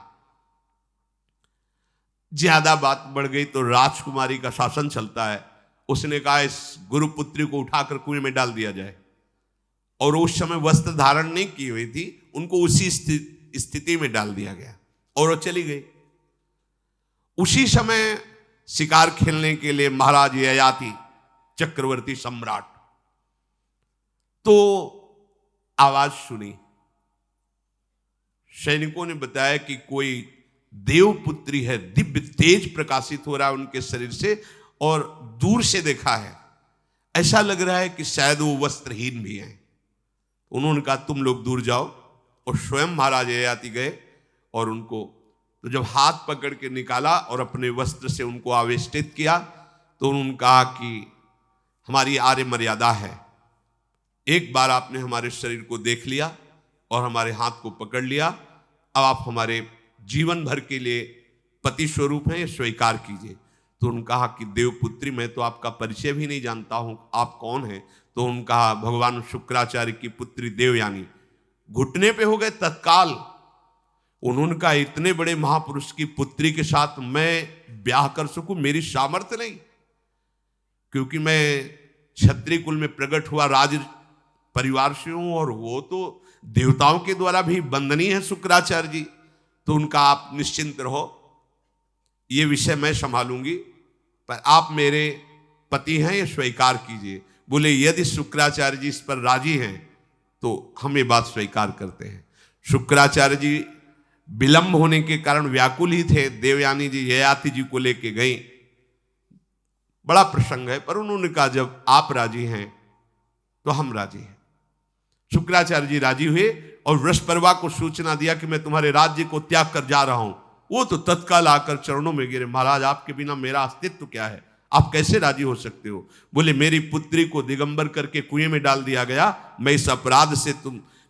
ज्यादा बात बढ़ गई तो राजकुमारी का शासन चलता है। उसने कहा इस गुरुपुत्री को उठाकर कुएं में डाल दिया जाए। और उस समय वस्त्र धारण नहीं की हुई थी, उनको उसी स्थिति में डाल दिया गया और वो चली गई। उसी समय शिकार खेलने के लिए महाराज ययाति चक्रवर्ती सम्राट तो आवाज सुनी। सैनिकों ने बताया कि कोई देवपुत्री है, दिव्य तेज प्रकाशित हो रहा है उनके शरीर से, और दूर से देखा है ऐसा लग रहा है कि शायद वो वस्त्रहीन भी हैं। उन्होंने कहा तुम लोग दूर जाओ, और स्वयं महाराज ययाति गए और उनको तो जब हाथ पकड़ के निकाला और अपने वस्त्र से उनको आवेष्टित किया तो उन्होंने कहा कि हमारी आर्य मर्यादा है, एक बार आपने हमारे शरीर को देख लिया और हमारे हाथ को पकड़ लिया, अब आप हमारे जीवन भर के लिए पति स्वरूप हैं, स्वीकार कीजिए। तो उन्होंने कहा कि देवपुत्री मैं तो आपका परिचय भी नहीं जानता हूं, आप कौन हैं? तो उन्होंने कहा भगवान शुक्राचार्य की पुत्री देवयानी। घुटने पे हो गए तत्काल। उन्होंने कहा इतने बड़े महापुरुष की पुत्री के साथ मैं ब्याह कर सकूं, मेरी सामर्थ्य नहीं, क्योंकि मैं क्षत्रिय कुल में प्रकट हुआ राज परिवार से हूं और वो तो देवताओं के द्वारा भी वंदनीय है शुक्राचार्य जी। तो उनका आप निश्चिंत रहो, ये विषय मैं संभालूंगी, पर आप मेरे पति हैं, ये स्वीकार कीजिए। बोले यदि शुक्राचार्य जी इस पर राजी हैं तो हम ये बात स्वीकार करते हैं। शुक्राचार्य जी विलंब होने के कारण व्याकुल ही थे। देवयानी जी ययाति जी को लेके गई, बड़ा प्रसंग है, पर उन्होंने कहा जब आप राजी हैं तो हम राजी हैं। शुक्राचार्य जी राजी हुए और वृषपर्वा को सूचना दिया कि मैं तुम्हारे राज्य को त्याग कर जा रहा हूं। वो तो तत्काल आकर चरणों में गिरे, महाराज आपके बिना मेरा अस्तित्व क्या है, आप कैसे राजी हो सकते हो? बोले मेरी पुत्री को दिगंबर करके कुएं में डाल दिया गया, मैं इस अपराध से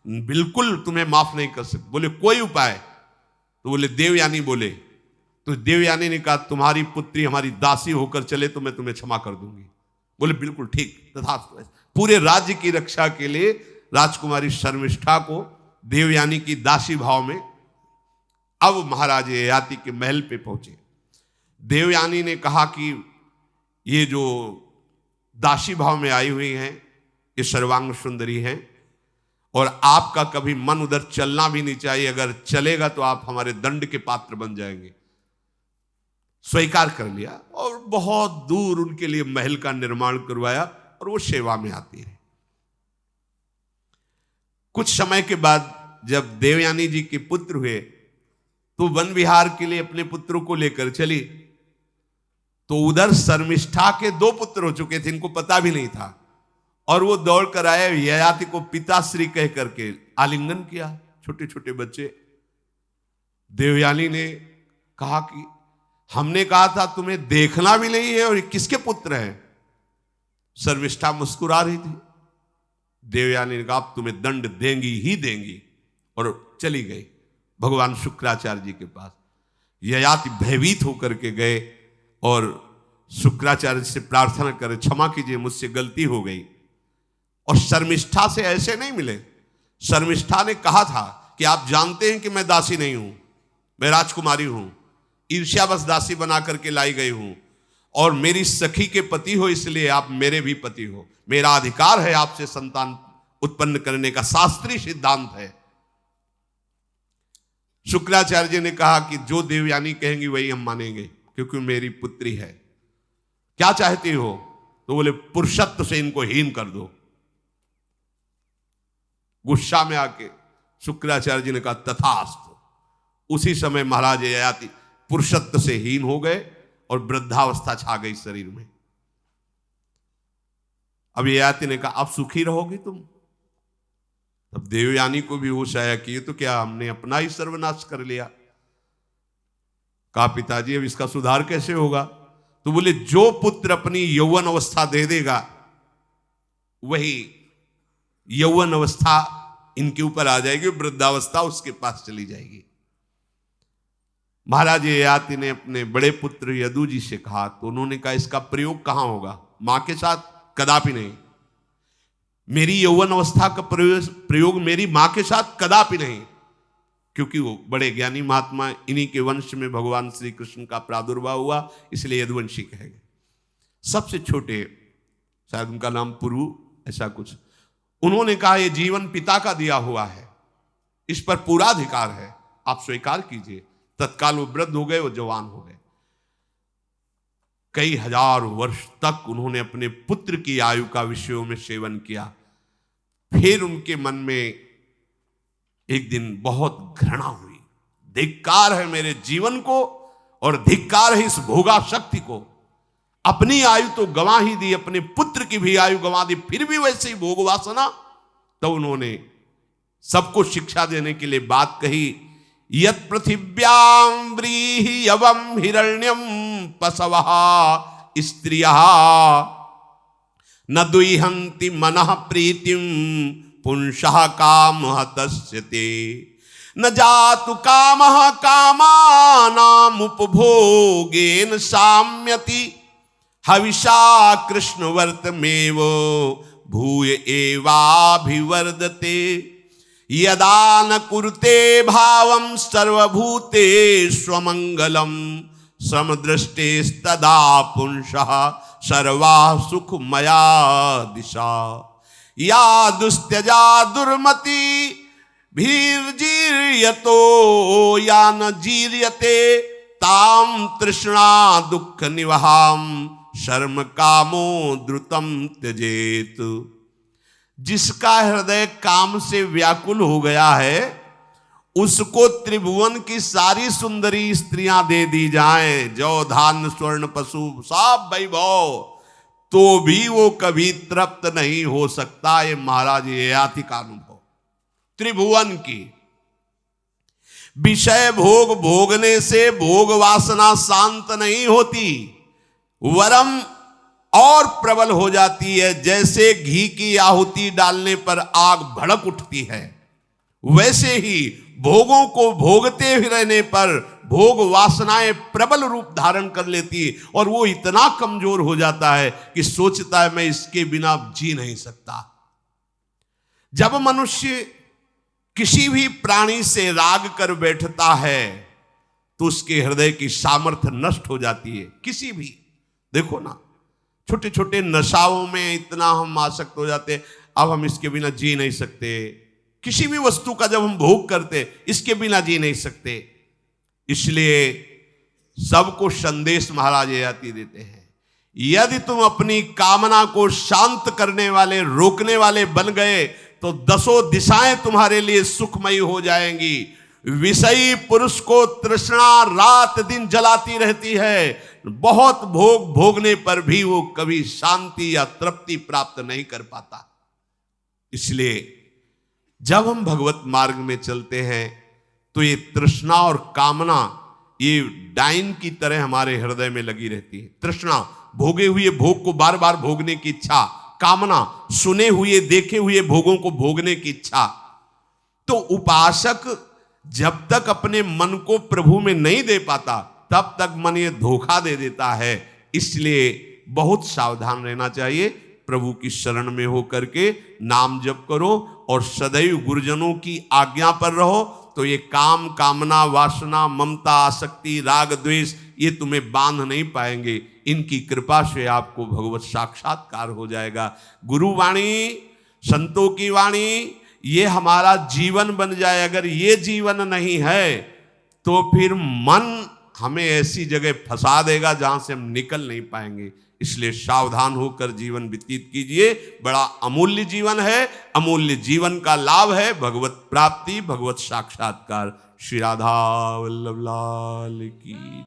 बिल्कुल तुम्हें माफ नहीं कर सकता। बोले कोई उपाय? तो बोले देवयानी बोले। तो देवयानी ने कहा तुम्हारी पुत्री हमारी दासी होकर चले तो मैं तुम्हें क्षमा कर दूंगी। बोले बिल्कुल ठीक, तथास्तु। पूरे राज्य की रक्षा के लिए राजकुमारी शर्मिष्ठा को देवयानी की दासी भाव में अब महाराज ययाति के महल पे पहुंचे। देवयानी ने कहा कि ये जो दासी भाव में आई हुई हैं ये सर्वांग सुंदरी हैं और आपका कभी मन उधर चलना भी नहीं चाहिए, अगर चलेगा तो आप हमारे दंड के पात्र बन जाएंगे। स्वीकार कर लिया और बहुत दूर उनके लिए महल का निर्माण करवाया और वो सेवा में आती रही। कुछ समय के बाद जब देवयानी जी के पुत्र हुए तो वन विहार के लिए अपने पुत्रों को लेकर चली, तो उधर शर्मिष्ठा के 2 पुत्र हो चुके थे, इनको पता भी नहीं था, और वो दौड़ कर आए, ययाति को पिताश्री कह करके आलिंगन किया, छोटे छोटे बच्चे। देवयानी ने कहा कि हमने कहा था तुम्हें देखना भी नहीं है और किसके पुत्र हैं? शर्मिष्ठा मुस्कुरा रही थी। देवयानी ने कहा अब तुम्हें दंड देंगी ही देंगी, और चली गई भगवान शुक्राचार्य जी के पास। ययाति भयभीत होकर के गए और शुक्राचार्य से प्रार्थना करे क्षमा कीजिए मुझसे गलती हो गई। और शर्मिष्ठा से ऐसे नहीं मिले। शर्मिष्ठा ने कहा था कि आप जानते हैं कि मैं दासी नहीं हूं, मैं राजकुमारी हूं, ईर्ष्यावश दासी बना करके लाई गई हूं, और मेरी सखी के पति हो इसलिए आप मेरे भी पति हो, मेरा अधिकार है आपसे संतान उत्पन्न करने का, शास्त्रीय सिद्धांत है। शुक्राचार्य जी ने कहा कि जो देवयानी कहेंगी वही हम मानेंगे, क्योंकि मेरी पुत्री है। क्या चाहती हो? तो बोले पुरुषत्व से इनको हीन कर दो। गुस्सा में आके शुक्राचार्य जी ने कहा तथास्तु। उसी समय महाराज ययाति पुरुषत्व से हीन हो गए और वृद्धावस्था छा गई शरीर में। अब ययाति ने कहा अब सुखी रहोगी तुम। तब देवयानी को भी होश आया कि ये तो क्या हमने अपना ही सर्वनाश कर लिया। कहा पिताजी अब इसका सुधार कैसे होगा? तो बोले जो पुत्र अपनी यौवन अवस्था दे देगा वही यौवन अवस्था इनके ऊपर आ जाएगी, वृद्धावस्था उसके पास चली जाएगी। महाराज ययाति ने अपने बड़े पुत्र यदु जी से कहा, तो उन्होंने कहा इसका प्रयोग कहां होगा? मां के साथ कदापि नहीं। मेरी यौवन अवस्था का प्रयोग मेरी मां के साथ कदापि नहीं, क्योंकि वो बड़े ज्ञानी महात्मा, इन्हीं के वंश में भगवान श्री कृष्ण का प्रादुर्भाव हुआ, इसलिए यदुवंशी कहे गए। सबसे छोटे, शायद उनका नाम पुरु ऐसा कुछ, उन्होंने कहा यह जीवन पिता का दिया हुआ है, इस पर पूरा अधिकार है, आप स्वीकार कीजिए। तत्काल वो वृद्ध हो गए, वो जवान हो गए। कई हजार वर्ष तक उन्होंने अपने पुत्र की आयु का विषयों में सेवन किया। फिर उनके मन में एक दिन बहुत घृणा हुई, धिक्कार है मेरे जीवन को और धिक्कार है इस भोगा शक्ति को। अपनी आयु तो गंवा ही दी, अपने पुत्र की भी आयु गंवा दी, फिर भी वैसे ही भोग वासना। तो उन्होंने सबको शिक्षा देने के लिए बात कही, यत् पृथिव्यां व्रीहि यवं हिरण्यं पशवः स्त्रियः न दुह्यन्ति मनः प्रीतिं पुंसः कामः तस्य ते न जातु कामः कामानाम् उपभोगेन साम्यति हविषा कृष्णवर्तमेव भूय एवाभिवर्धते यदा न कुरुते भावं सर्वभूतेष्वमङ्गलं समदृष्टेस्तदा पुंसः सर्वा सुखमया दिशा या दुस्त्यजा दुर्मति भीर्जीर्यतो या न जीर्यते ताम तृष्णा दुःख निवहाम शर्म कामो द्रुतम त्यजेत। जिसका हृदय काम से व्याकुल हो गया है उसको त्रिभुवन की सारी सुंदरी स्त्रियां दे दी जाएं, जौ धान्य स्वर्ण पशु सब वैभव, तो भी वो कभी तृप्त नहीं हो सकता। ये महाराज ययाति का अनुभव। त्रिभुवन की विषय भोग भोगने से भोग वासना शांत नहीं होती, वरम और प्रबल हो जाती है। जैसे घी की आहुति डालने पर आग भड़क उठती है, वैसे ही भोगों को भोगते ही रहने पर भोग वासनाएं प्रबल रूप धारण कर लेती और वो इतना कमजोर हो जाता है कि सोचता है मैं इसके बिना जी नहीं सकता। जब मनुष्य किसी भी प्राणी से राग कर बैठता है तो उसके हृदय की सामर्थ्य नष्ट हो जाती है। किसी भी, देखो ना, छोटे छोटे नशाओं में इतना हम आसक्त हो जाते हैं, अब हम इसके बिना जी नहीं सकते। किसी भी वस्तु का जब हम भोग करते, इसके बिना जी नहीं सकते। इसलिए सबको संदेश महाराज ययाति देते हैं, यदि तुम अपनी कामना को शांत करने वाले, रोकने वाले बन गए तो दसों दिशाएं तुम्हारे लिए सुखमयी हो जाएंगी। विषयी पुरुष को तृष्णा रात दिन जलाती रहती है, बहुत भोग भोगने पर भी वो कभी शांति या तृप्ति प्राप्त नहीं कर पाता। इसलिए जब हम भगवत मार्ग में चलते हैं तो ये तृष्णा और कामना ये डाइन की तरह हमारे हृदय में लगी रहती है। तृष्णा, भोगे हुए भोग को बार बार भोगने की इच्छा, कामना, सुने हुए देखे हुए भोगों को भोगने की इच्छा। तो उपासक जब तक अपने मन को प्रभु में नहीं दे पाता तब तक मन ये धोखा दे देता है। इसलिए बहुत सावधान रहना चाहिए। प्रभु की शरण में हो करके नाम जप करो और सदैव गुरुजनों की आज्ञा पर रहो, तो ये काम, कामना, वासना, ममता, आसक्ति, राग, द्वेष ये तुम्हें बांध नहीं पाएंगे। इनकी कृपा से आपको भगवत साक्षात्कार हो जाएगा। गुरु वाणी, संतों की वाणी ये हमारा जीवन बन जाए। अगर ये जीवन नहीं है तो फिर मन हमें ऐसी जगह फंसा देगा जहां से हम निकल नहीं पाएंगे। इसलिए सावधान होकर जीवन व्यतीत कीजिए। बड़ा अमूल्य जीवन है, अमूल्य जीवन का लाभ है भगवत प्राप्ति, भगवत साक्षात्कार। श्री राधा वल्लभ लाल की।